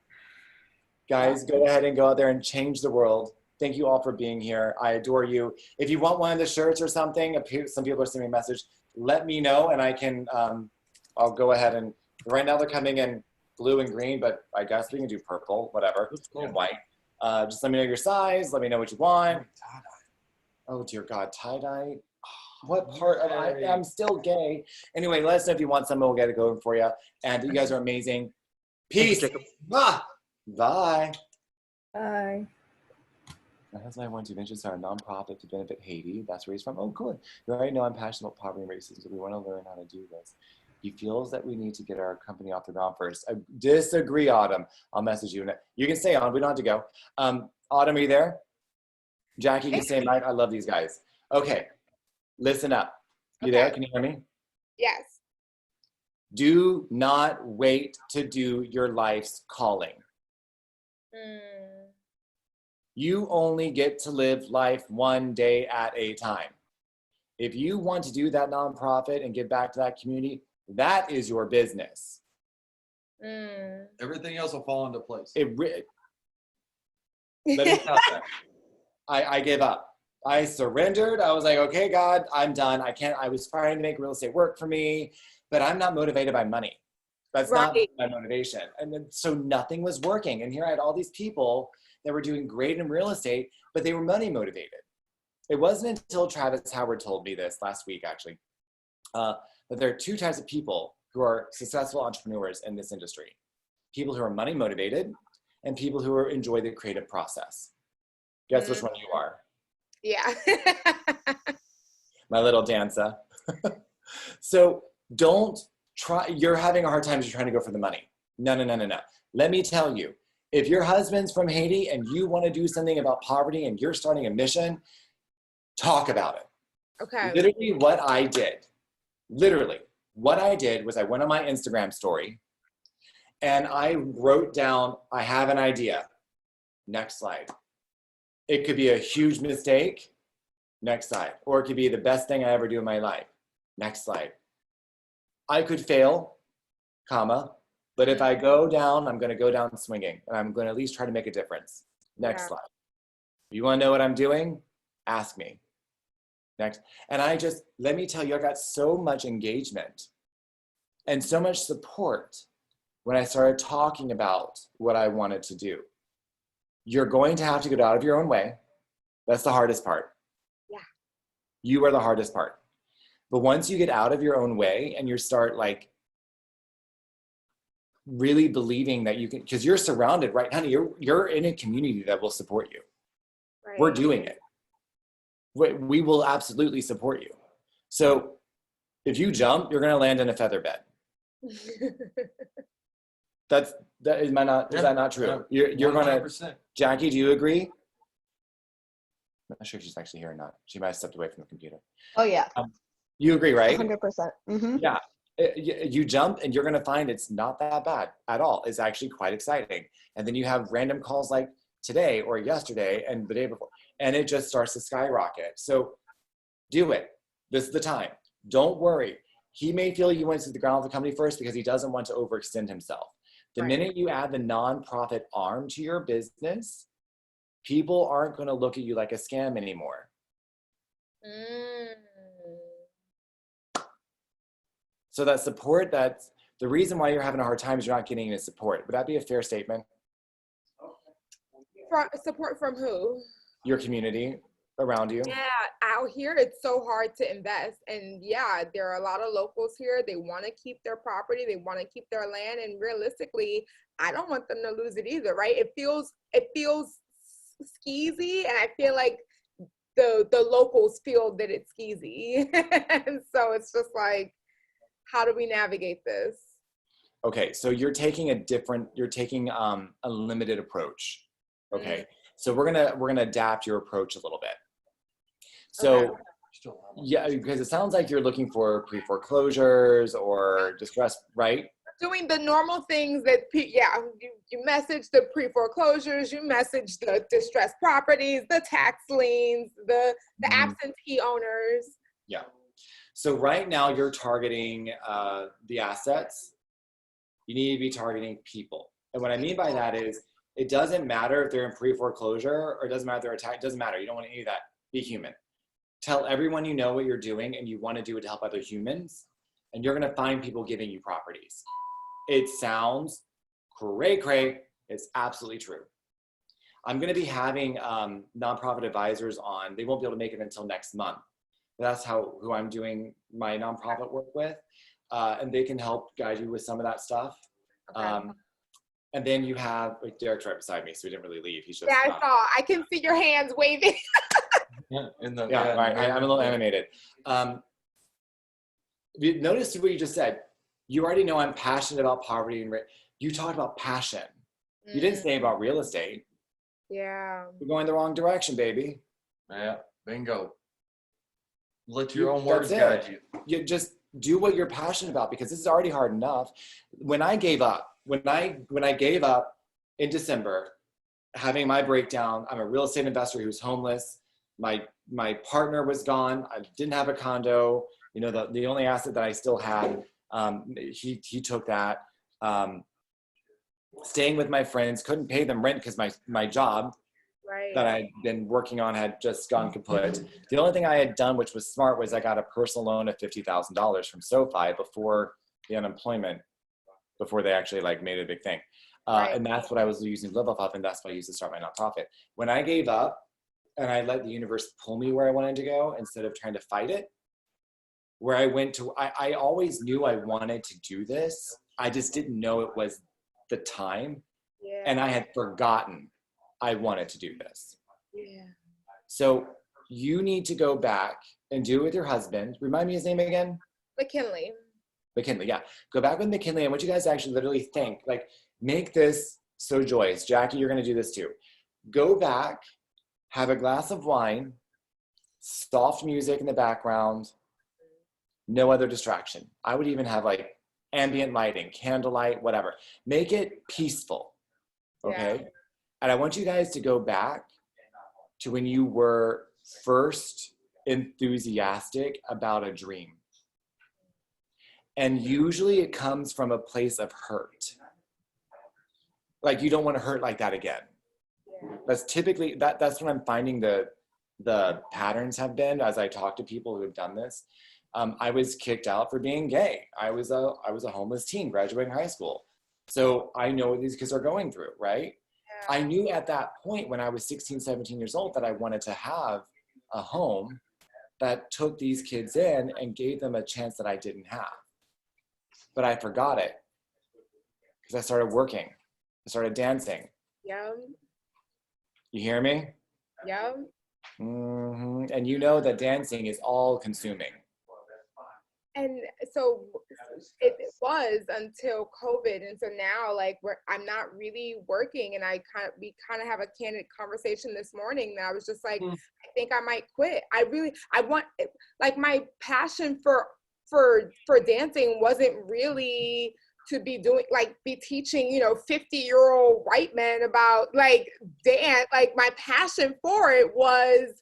Guys, go ahead and go out there and change the world. Thank you all for being here. I adore you. If you want one of the shirts or something, some people are sending me a message, let me know and I can, I'll go ahead and, right now they're coming in blue and green, but I guess we can do purple, whatever, and white. Just let me know your size. Let me know what you want. Oh dear God, tie-dye. What part of I'm still gay. Anyway, let us know if you want some. We'll get it going for you. And you guys are amazing. Peace. Bye. Bye. Bye. My husband and I want to venture start a nonprofit to benefit Haiti. That's where he's from. Oh, cool. You already know I'm passionate about poverty and racism, so we want to learn how to do this. He feels that we need to get our company off the ground first. I disagree, Autumn. I'll message you. You can stay on. We don't have to go. Autumn, are you there? Jackie, you can stay. I love these guys. Okay. Listen up. You there? Can you hear me? Yes. Do not wait to do your life's calling. You only get to live life one day at a time. If you want to do that nonprofit and give back to that community, that is your business. Everything else will fall into place. Let me stop that. I give up. I surrendered. I was like, okay, God, I'm done. I was trying to make real estate work for me, but I'm not motivated by money. That's not my motivation. And then, so nothing was working. And here I had all these people that were doing great in real estate, but they were money motivated. It wasn't until Travis Howard told me this last week, actually, that there are two types of people who are successful entrepreneurs in this industry. People who are money motivated and people who enjoy the creative process. Guess which one you are? Yeah. My little dancer. So don't try, you're having a hard time because you're trying to go for the money. No. Let me tell you, if your husband's from Haiti and you want to do something about poverty and you're starting a mission, talk about it. Okay. Literally what I did was I went on my Instagram story and I wrote down, I have an idea. Next slide. It could be a huge mistake. Next slide. Or it could be the best thing I ever do in my life. Next slide. I could fail, comma, but if I go down, I'm going to go down swinging and I'm going to at least try to make a difference. Next slide. If you want to know what I'm doing? Ask me. Next. And let me tell you, I got so much engagement and so much support when I started talking about what I wanted to do. You're going to have to get out of your own way. That's the hardest part. Yeah. You are the hardest part. But once you get out of your own way and you start like really believing that you can, because you're surrounded, right, honey, you're in a community that will support you. Right. We're doing it. We will absolutely support you. So if you jump, you're going to land in a feather bed. Is that not true? Yeah, you're going to, Jackie, do you agree? I'm not sure if she's actually here or not. She might have stepped away from the computer. Oh yeah. You agree, right? 100%. Mm-hmm. Yeah. You jump and you're going to find it's not that bad at all. It's actually quite exciting. And then you have random calls like today or yesterday and the day before, and it just starts to skyrocket. So do it. This is the time. Don't worry. He may feel you went to the ground of the company first because he doesn't want to overextend himself. The minute you add the nonprofit arm to your business, people aren't going to look at you like a scam anymore. So that support, that's the reason why you're having a hard time is you're not getting any support. Would that be a fair statement? Support from who? Your community around you. Yeah, out here it's so hard to invest, and yeah, there are a lot of locals here. They want to keep their property, they want to keep their land, and realistically, I don't want them to lose it either, right? It feels skeezy, and I feel like the locals feel that it's skeezy, and so it's just like, how do we navigate this? Okay, so you're taking a limited approach. Okay, so we're gonna adapt your approach a little bit. So yeah, because it sounds like you're looking for pre-foreclosures or distress, right? Doing the normal things that, you message the pre-foreclosures, you message the distressed properties, the tax liens, the absentee owners. Yeah. So right now you're targeting the assets. You need to be targeting people. And what I mean by that is, it doesn't matter if they're in pre-foreclosure or it doesn't matter if they're attacked. It doesn't matter. You don't want any of that. Be human. Tell everyone you know what you're doing and you want to do it to help other humans. And you're going to find people giving you properties. It sounds cray. It's absolutely true. I'm going to be having nonprofit advisors on. They won't be able to make it until next month. That's who I'm doing my nonprofit work with. And they can help guide you with some of that stuff. Okay. And then you have, like, Derek's right beside me, so he didn't really leave. He's just, I saw. I can see your hands waving. Right. I'm a little animated. Notice what you just said. You already know I'm passionate about poverty and you talked about passion. You didn't say about real estate. Yeah. You're going the wrong direction, baby. Yeah, bingo. Let your own words guide you. You just do what you're passionate about, because this is already hard enough. When I gave up in December, having my breakdown, I'm a real estate investor who's homeless. My partner was gone. I didn't have a condo. You know, the only asset that I still had, he took that. Staying with my friends, couldn't pay them rent because my job. Right. that I'd been working on had just gone kaput. The only thing I had done, which was smart, was I got a personal loan of $50,000 from SoFi before the unemployment, before they actually like made it a big thing. Right. And that's what I was using to live off of, and that's what I used to start my nonprofit. When I gave up and I let the universe pull me where I wanted to go instead of trying to fight it, where I went to, I always knew I wanted to do this. I just didn't know it was the time. Yeah. And I had forgotten I wanted to do this. Yeah. So you need to go back and do it with your husband. Remind me his name again? McKinley. McKinley, yeah. Go back with McKinley. I want you guys to actually literally think, like, make this so joyous. Jackie, you're going to do this too. Go back, have a glass of wine, soft music in the background, no other distraction. I would even have like ambient lighting, candlelight, whatever. Make it peaceful, okay? Yeah. And I want you guys to go back to when you were first enthusiastic about a dream. And usually it comes from a place of hurt. Like you don't want to hurt like that again. That's typically, that's what I'm finding the patterns have been as I talk to people who have done this. I was kicked out for being gay. I was a homeless teen graduating high school. So I know what these kids are going through, right? Yeah. I knew at that point when I was 16, 17 years old that I wanted to have a home that took these kids in and gave them a chance that I didn't have. But I forgot it because I started working. I started dancing. Yeah. You hear me? Yeah. Mm-hmm. And you know that dancing is all consuming. And so it was until COVID, and so now like I'm not really working, and we kind of have a candid conversation this morning. And I was just like, I think I might quit. I want, like, my passion for dancing wasn't really to be teaching 50-year-old white men about like dance. Like my passion for it was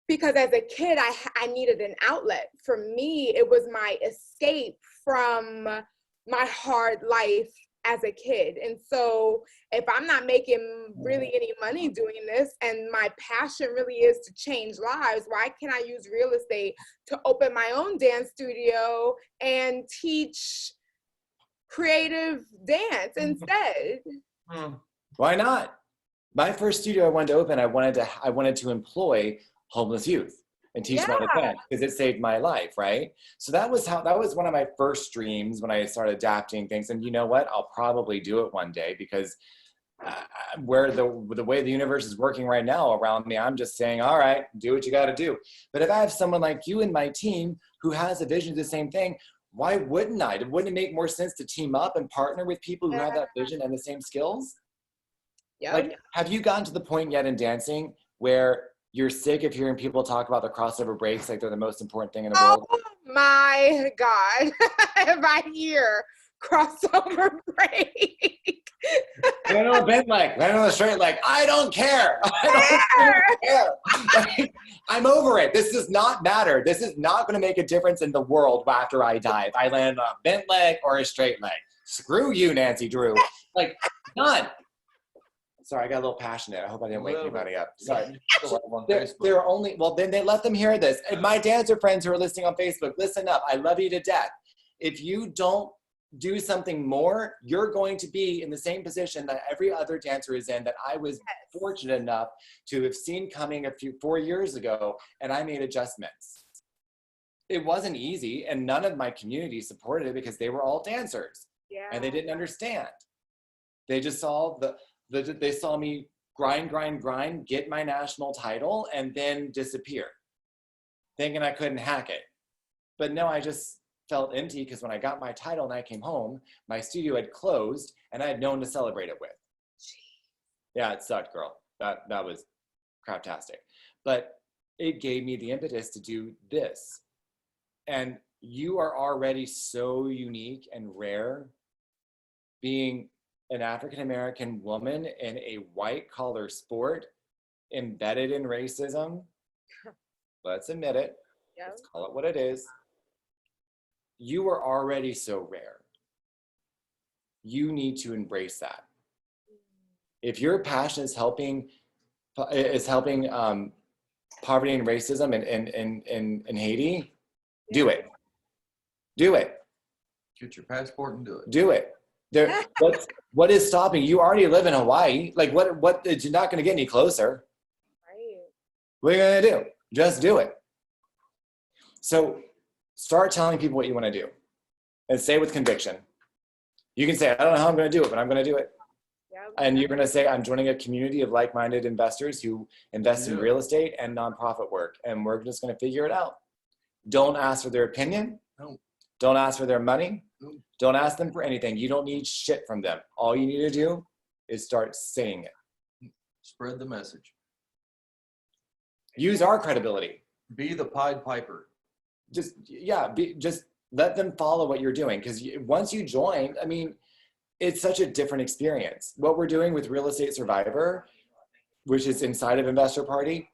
because as a kid, I needed an outlet. For me, it was my escape from my hard life as a kid. And so if I'm not making really any money doing this, and my passion really is to change lives, why can't I use real estate to open my own dance studio and teach creative dance instead? Why not? My first studio I wanted to open, I wanted to employ homeless youth and teach them how to dance because it saved my life, right? So that was one of my first dreams when I started adapting things. And you know what? I'll probably do it one day because where the way the universe is working right now around me, I'm just saying, all right, do what you got to do. But if I have someone like you in my team who has a vision of the same thing, why wouldn't I? Wouldn't it make more sense to team up and partner with people who have that vision and the same skills? Yeah. Like, have you gotten to the point yet in dancing where you're sick of hearing people talk about the crossover breaks like they're the most important thing in the world? Oh my God. If I hear crossover break. I don't know what bent leg. I don't know the straight leg. I don't care. I don't care. Like, I'm over it. This does not matter. This is not going to make a difference in the world after I die. If I land on a bent leg or a straight leg. Screw you, Nancy Drew. Like, none. Sorry, I got a little passionate. I hope I didn't wake anybody up. Sorry. They're only, well, then they let them hear this. And my dancer friends who are listening on Facebook, listen up. I love you to death. If you don't do something more, you're going to be in the same position that every other dancer is in that I was fortunate enough to have seen coming 4 years ago, and I made adjustments. It wasn't easy, and none of my community supported it because they were all dancers. Yeah. And they didn't understand. They just saw they saw me grind, get my national title, and then disappear, thinking I couldn't hack it. But no, I just felt empty because when I got my title and I came home, my studio had closed and I had no one to celebrate it with. Yeah, it sucked, girl. That was craptastic. But it gave me the impetus to do this. And you are already so unique and rare, being an African-American woman in a white-collar sport embedded in racism. Let's admit it. Yeah. Let's call it what it is. You are already so rare. You need to embrace that. If your passion is helping is helping poverty and racism in Haiti, do it. Do it. Get your passport and do it. Do it. What is stopping you? Already live in Hawaii. Like what you're not going to get any closer. Right. What are you going to do? Just do it. So start telling people what you want to do and say with conviction. You can say, I don't know how I'm going to do it, but I'm going to do it. Yep. And you're going to say, I'm joining a community of like-minded investors who invest in real estate and nonprofit work. And we're just going to figure it out. Don't ask for their opinion. No. Don't ask for their money. No. Don't ask them for anything. You don't need shit from them. All you need to do is start saying it. Spread the message. Use our credibility. Be the Pied Piper. Just let them follow what you're doing. Because once you join, I mean, it's such a different experience. What we're doing with Real Estate Survivor, which is inside of Investor Party,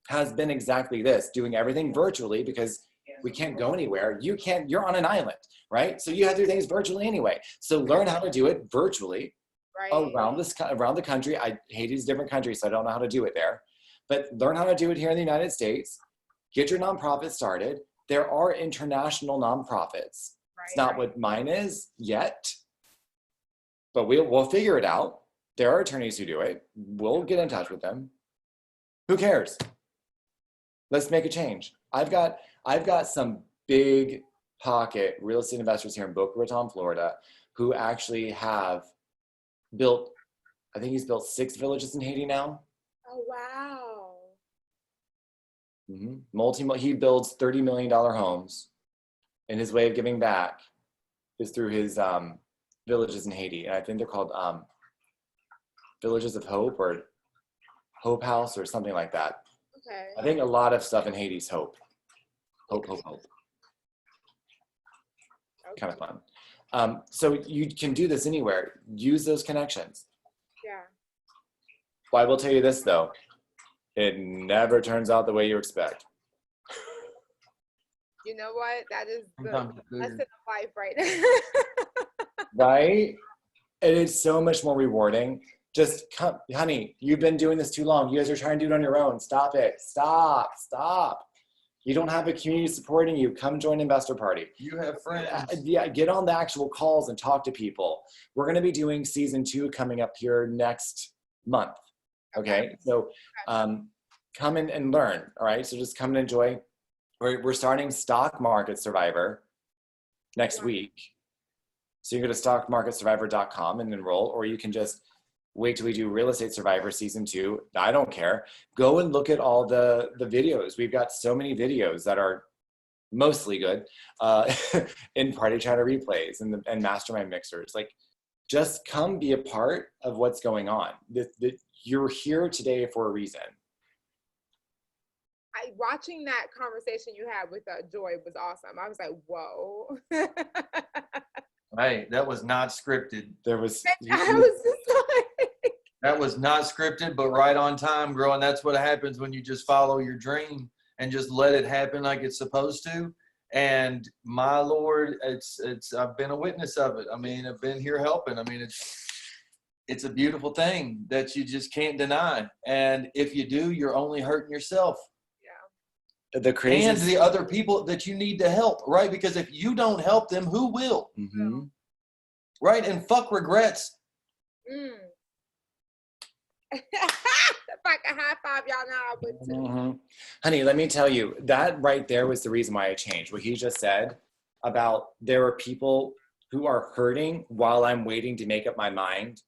has been exactly this, doing everything virtually because we can't go anywhere. You're on an island, right? So you have to do things virtually anyway. So learn how to do it virtually around the country. Haiti's a different country, so I don't know how to do it there. But learn how to do it here in the United States. Get your nonprofit started. There are international nonprofits. It's not what mine is yet, but we'll figure it out. There are attorneys who do it. We'll get in touch with them. Who cares? Let's make a change. I've got some big pocket real estate investors here in Boca Raton, Florida, who actually have built, I think he's built 6 villages in Haiti now. Oh, wow. Mm-hmm. He builds $30 million homes, and his way of giving back is through his villages in Haiti. And I think they're called Villages of Hope or Hope House or something like that. Okay. I think a lot of stuff in Haiti's hope. Hope. Okay. Kind of fun. So you can do this anywhere. Use those connections. Yeah. Well, I will tell you this though. It never turns out the way you expect. You know what? That is the lesson of life right now. Right? And it's so much more rewarding. Just come, honey, you've been doing this too long. You guys are trying to do it on your own. Stop it. Stop. You don't have a community supporting you. Come join Investor Party. You have friends. Yeah, get on the actual calls and talk to people. We're going to be doing season 2 coming up here next month. Okay, so come in and learn. All right, so just come and enjoy. We're starting Stock Market Survivor next week. So you can go to stockmarketsurvivor.com and enroll, or you can just wait till we do Real Estate Survivor season 2. I don't care. Go and look at all the videos. We've got so many videos that are mostly good in party chatter replays and mastermind mixers. Like, just come be a part of what's going on. You're here today for a reason. Watching that conversation you had with Joy was awesome. I was like, whoa. Hey, that was not scripted. I was just like, that was not scripted, but right on time, girl. And that's what happens when you just follow your dream and just let it happen like it's supposed to. And my Lord, I've been a witness of it. I mean, I've been here helping. I mean, it's a beautiful thing that you just can't deny. And if you do, you're only hurting yourself. Yeah. The craziest, and the other people that you need to help, right? Because if you don't help them, who will? Mm-hmm. Right? And fuck regrets. If I can high five y'all now, I would too. Mm-hmm. Honey, let me tell you, that right there was the reason why I changed. What he just said about there are people who are hurting while I'm waiting to make up my mind,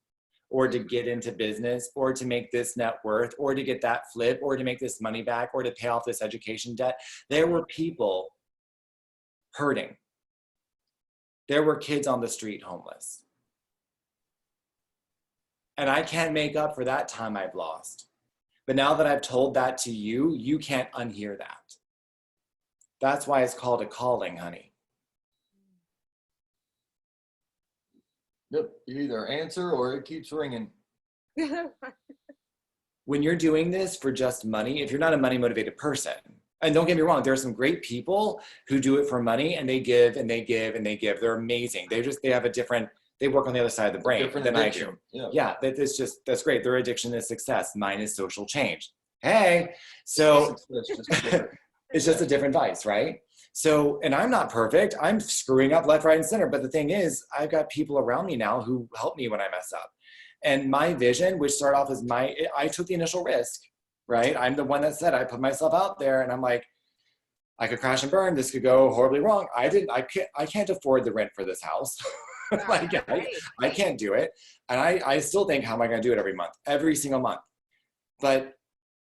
or to get into business, or to make this net worth, or to get that flip, or to make this money back, or to pay off this education debt. There were people hurting. There were kids on the street homeless. And I can't make up for that time I've lost. But now that I've told that to you, you can't unhear that. That's why it's called a calling, honey. Yep, you either answer or it keeps ringing. When you're doing this for just money, if you're not a money motivated person, and don't get me wrong, there are some great people who do it for money and they give and they give and they give. They're amazing. They have a different They work on the other side of the brain Different than I addiction. do. Yeah, that's great. Their addiction is success. Mine is social change. Hey, so it's just a different vice, right? So, and I'm not perfect. I'm screwing up left, right, and center. But the thing is, I've got people around me now who help me when I mess up. And my vision, which started off as I took the initial risk, right? I'm the one that said, I put myself out there and I'm like, I could crash and burn. This could go horribly wrong. I can't afford the rent for this house. Like, I can't do it. And I still think, how am I going to do it every month, every single month? But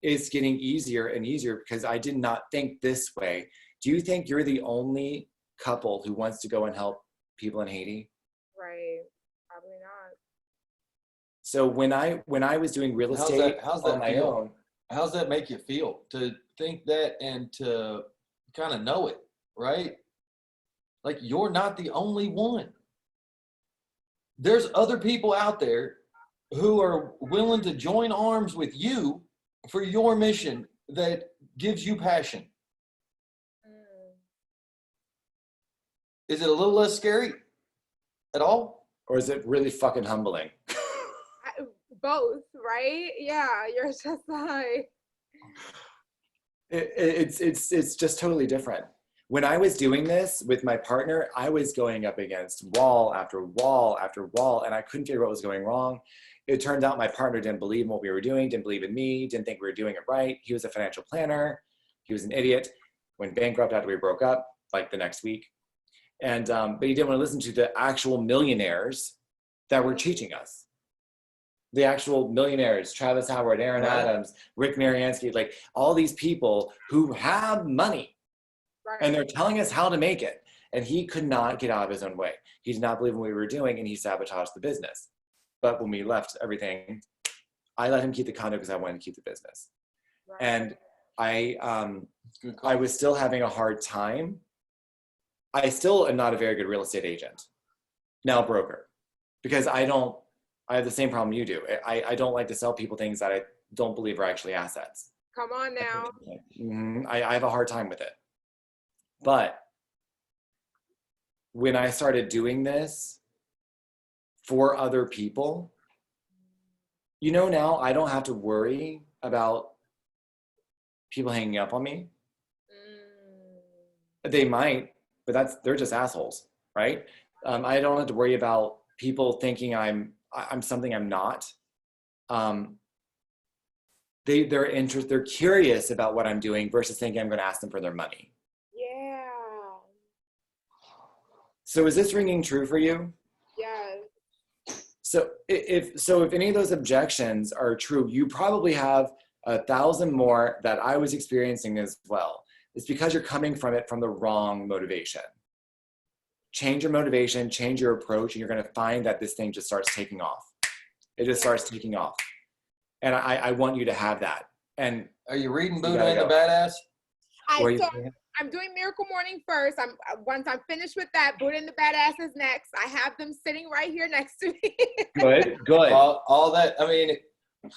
it's getting easier and easier because I did not think this way. Do you think you're the only couple who wants to go and help people in Haiti? Right. Probably not. So when I was doing real estate on my own, how's that make you feel to think that and to kind of know it, right? Like, you're not the only one. There's other people out there who are willing to join arms with you for your mission that gives you passion. Is it a little less scary at all? Or is it really fucking humbling? Both, right? Yeah, you're just like... It's just totally different. When I was doing this with my partner, I was going up against wall after wall after wall, and I couldn't figure out what was going wrong. It turned out my partner didn't believe in what we were doing, didn't believe in me, didn't think we were doing it right. He was a financial planner. He was an idiot. Went bankrupt after we broke up, like the next week. And but he didn't want to listen to the actual millionaires that were teaching us. The actual millionaires, Travis Howard, Aaron Adams, Rick Mariansky, like all these people who have money. Right. And they're telling us how to make it. And he could not get out of his own way. He did not believe in what we were doing, and he sabotaged the business. But when we left everything, I let him keep the condo because I wanted to keep the business. Right. And I was still having a hard time. I still am not a very good real estate agent, now broker, because I have the same problem you do. I don't like to sell people things that I don't believe are actually assets. Come on now. I have a hard time with it. But when I started doing this for other people, now I don't have to worry about people hanging up on me. They might, but they're just assholes, right? I don't have to worry about people thinking I'm something I'm not. They're curious about what I'm doing versus thinking I'm going to ask them for their money. Yeah. So is this ringing true for you? Yes. So if any of those objections are true, you probably have 1,000 more that I was experiencing as well. It's because you're coming from it from the wrong motivation. Change your motivation, change your approach, and you're going to find that this thing just starts taking off. It just starts taking off. And I want you to have that. And are you reading Buddha and the Badass? I'm doing Miracle Morning first. Once I'm finished with that, Buddha and the Badass is next. I have them sitting right here next to me. Good. All that. I mean,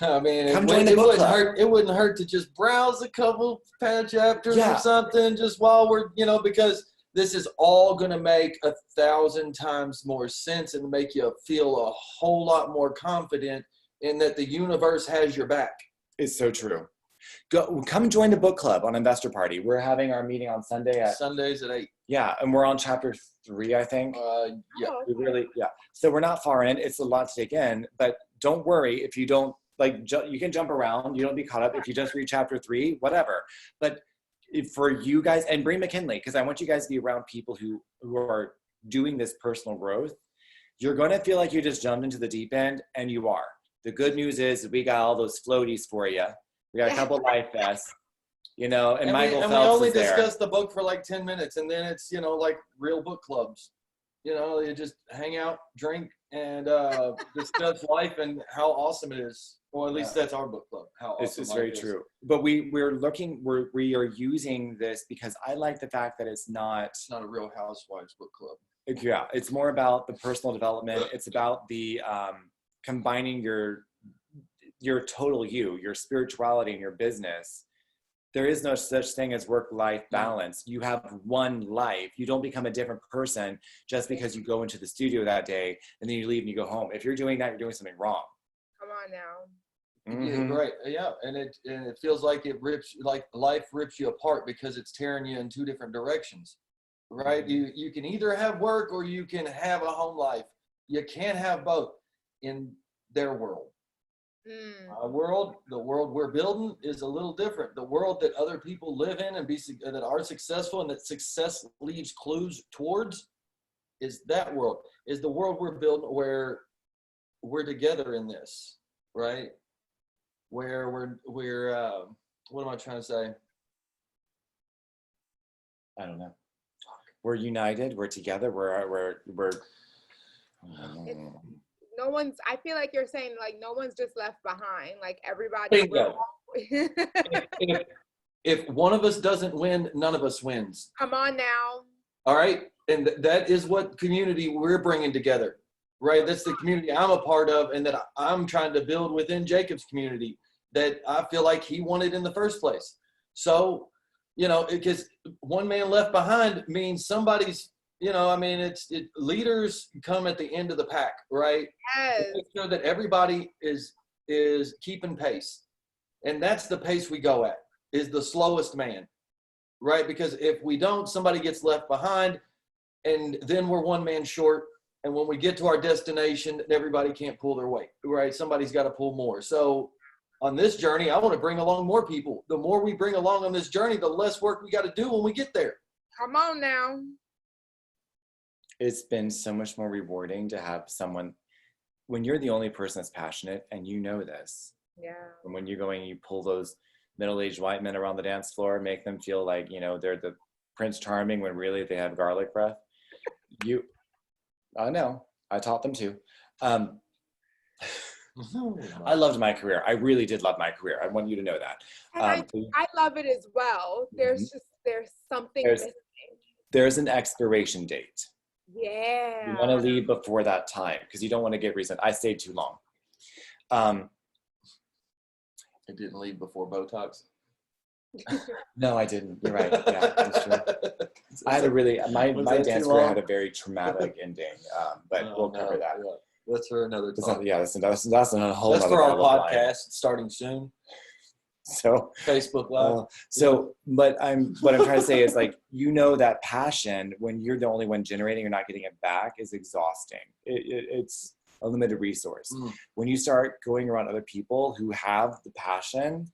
it wouldn't hurt to just browse a couple chapters or something, just while we're, because this is all going to make 1,000 times more sense and make you feel a whole lot more confident in that the universe has your back. It's so true. Come join the book club on Investor Party. We're having our meeting on Sundays at 8. Yeah, and we're on chapter 3, I think. So we're not far in. It's a lot to take in, but don't worry if you don't you can jump around. You don't be caught up if you just read chapter 3, whatever. But for you guys, and bring McKinley, because I want you guys to be around people who are doing this personal growth. You're going to feel like you just jumped into the deep end, and you are. The good news is we got all those floaties for you. We got a couple life vests, and Michael Phelps is there. We only discuss the book for like 10 minutes, and then it's, like real book clubs. You just hang out, drink, and discuss life and how awesome it is. Well, at least that's our book club. How awesome it's very true. But we are using this because I like the fact that it's not a Real Housewives book club. Yeah, it's more about the personal development. It's about the combining your total you, your spirituality, and your business. there is no such thing as work-life balance. You have one life. You don't become a different person just because you go into the studio that day and then you leave and you go home. If you're doing that, you're doing something wrong. Come on now. Mhm. Yeah, right. Yeah, and it feels like life rips you apart because it's tearing you in two different directions, right? You can either have work or you can have a home life. You can't have both in their world. Our world, the world we're building, is a little different. The world that other people live in and that are successful and that success leaves clues towards is that world. Is the world we're building where we're together in this, right? Where we're what am I trying to say? I don't know. We're united. We're together. We're No one's, I feel like you're saying like no one's just left behind. Like everybody will. If one of us doesn't win, none of us wins. Come on now. All right. And that is what community we're bringing together, right? That's the community I'm a part of and that I'm trying to build within Jacob's community that I feel like he wanted in the first place. So, because one man left behind means somebody's, I mean, leaders come at the end of the pack, right? Yes. Make sure that everybody is keeping pace. And that's the pace we go at, is the slowest man, right? Because if we don't, somebody gets left behind and then we're one man short. And when we get to our destination, everybody can't pull their weight, right? Somebody's got to pull more. So on this journey, I want to bring along more people. The more we bring along on this journey, the less work we got to do when we get there. Come on now. It's been so much more rewarding to have someone, when you're the only person that's passionate and you know this. Yeah. And when you're going, you pull those middle-aged white men around the dance floor, make them feel like, they're the Prince Charming when really they have garlic breath. I know, I taught them too. I loved my career. I really did love my career. I want you to know that. And I love it as well. There's something missing. There's an expiration date. Yeah. You want to leave before that time because you don't want to get resent. I stayed too long. I didn't leave before Botox. No, I didn't. You're right. Yeah, that's true. I had my dance career had a very traumatic ending, but we'll cover that. Yeah. That's for another time. That's a whole. That's for our podcast starting soon. So Facebook Live. But what I'm trying to say is like, that passion when you're the only one generating, you're not getting it back is exhausting. It's a limited resource. When you start going around other people who have the passion,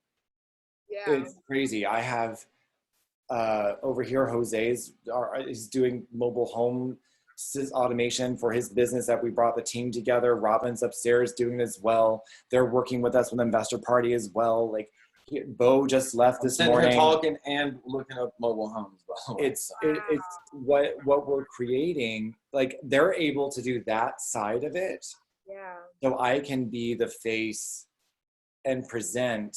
it's crazy. I have over here, Jose is doing mobile home automation for his business that we brought the team together. Robin's upstairs doing as well. They're working with us with Investor Party as well. Like Bo just left this morning. Talking and looking up mobile homes. It's what we're creating. Like they're able to do that side of it. Yeah. So I can be the face and present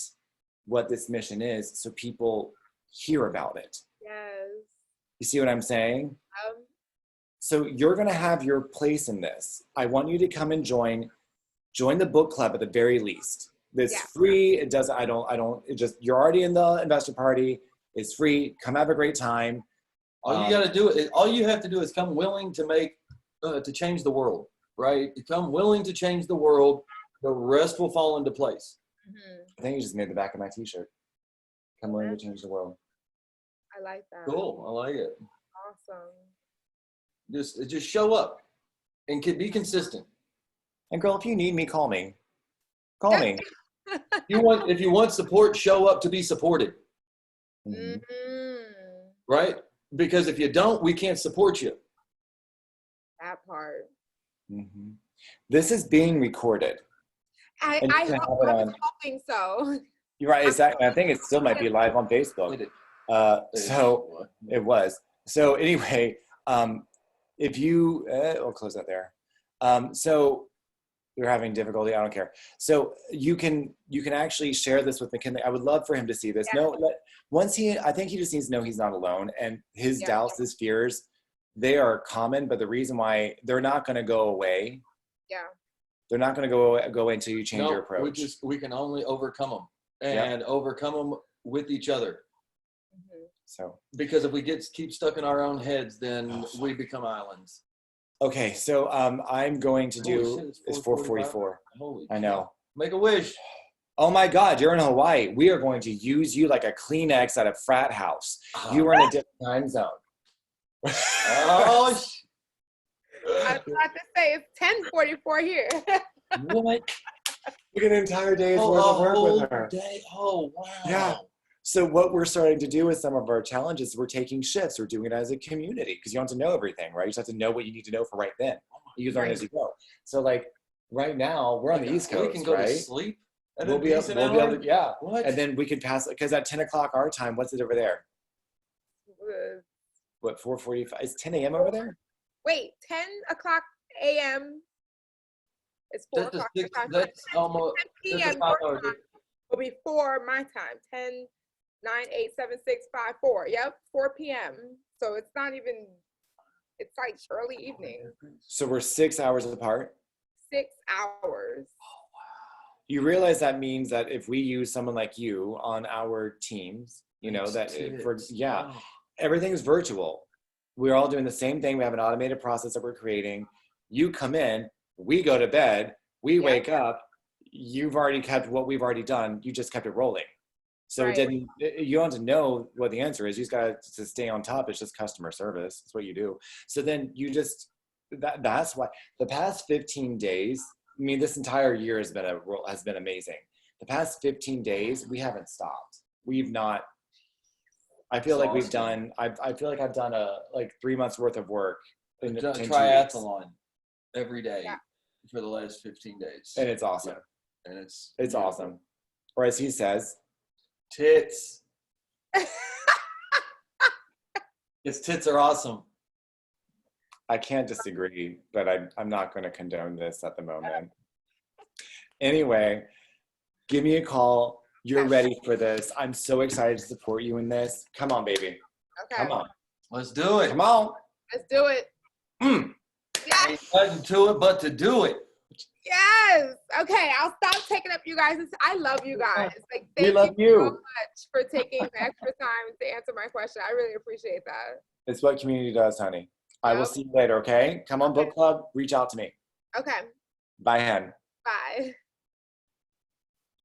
what this mission is so people hear about it. Yes. You see what I'm saying? So you're going to have your place in this. I want you to come and join the book club at the very least. It's free. It doesn't, you're already in the Investor Party. It's free. Come have a great time. All you have to do is come willing to to change the world, right? Come willing to change the world. The rest will fall into place. I think you just made the back of my t-shirt. Come willing to change the world. I like that. Cool. I like it. Awesome. Just show up and be consistent. And girl, if you need me, call me. Call me. If you want support, show up to be supported. Right? Because if you don't, we can't support you. That part. This is being recorded. I was hoping so. You're right. Exactly. I think it still might be live on Facebook. So it was. So anyway, if you, we'll close that there. So you're having difficulty. I don't care. So you can actually share this with McKinley. I would love for him to see this. I think he just needs to know he's not alone, and his doubts, his fears, they are common, but the reason why they're not going to go away. Yeah. They're not going to go away until you change your approach. We can only overcome them and overcome them with each other. So Because if we keep stuck in our own heads, then we become islands. okay, so I'm going to do. Holy shit, It's 4:45. 4:44. Holy I know. Make a wish. Oh my God, you're in Hawaii. We are going to use you like a Kleenex at a frat house. You are in a different time zone. Oh, I was about to say it's 10:44 here. what? We get an entire day's Oh, worth a of work whole with her. day. Oh, wow. Yeah. So what we're starting to do with some of our challenges, we're taking shifts. We're doing it as a community because you don't have to know everything, right? You just have to know what you need to know for right then. You learn as you go. So like right now, we're on the East Coast, We can go right? to sleep at We'll a be able, decent we'll be able hour? to, yeah. What? And then we can pass, because at 10 o'clock our time, what's it over there? What, 4:45? It's 10 a.m. over there? Wait, 10 o'clock a.m. It's 4 That's a o'clock. six, my time. that's almost 10 that's a p.m. 5 your hour time will be 4 my time. 10, 9, 8, 7, 6, 5, 4. Yep, 4 p.m. So it's not even, it's like early evening. So we're 6 hours apart. 6 hours. You realize that means that if we use someone like you on our teams, you know, that for, yeah, everything's virtual. We're all doing the same thing. We have an automated process that we're creating. You come in, we go to bed, we wake up, you've already kept what we've already done. You just kept it rolling. So Right. you don't have to know what the answer is. You just got to stay on top. It's just customer service. It's what you do. So then you just, that's why the past 15 days, I mean, this entire year has been amazing. The past 15 days, we haven't stopped. We've not, I feel like we've done, I feel like I've done like 3 months worth of work in Done 10 triathlon every day for the last 15 days. and it's awesome. Yeah. And it's awesome. Or as he says, tits. His tits are awesome. I can't disagree, but I'm not going to condone this at the moment. Anyway, give me a call. You're ready for this. I'm so excited to support you in this. Come on, baby. Okay. Come on. Let's do it. Come on. Let's do it. Yes. Ain't nothing to it but to do it. Yes. Okay, I'll stop taking up you guys. I love you guys. Like, We thank love you you. so much for taking the extra time to answer my question. I really appreciate that. It's what community does, honey. I will see you later, okay? Come on, book club. Reach out to me. Okay. Bye, hen. Bye.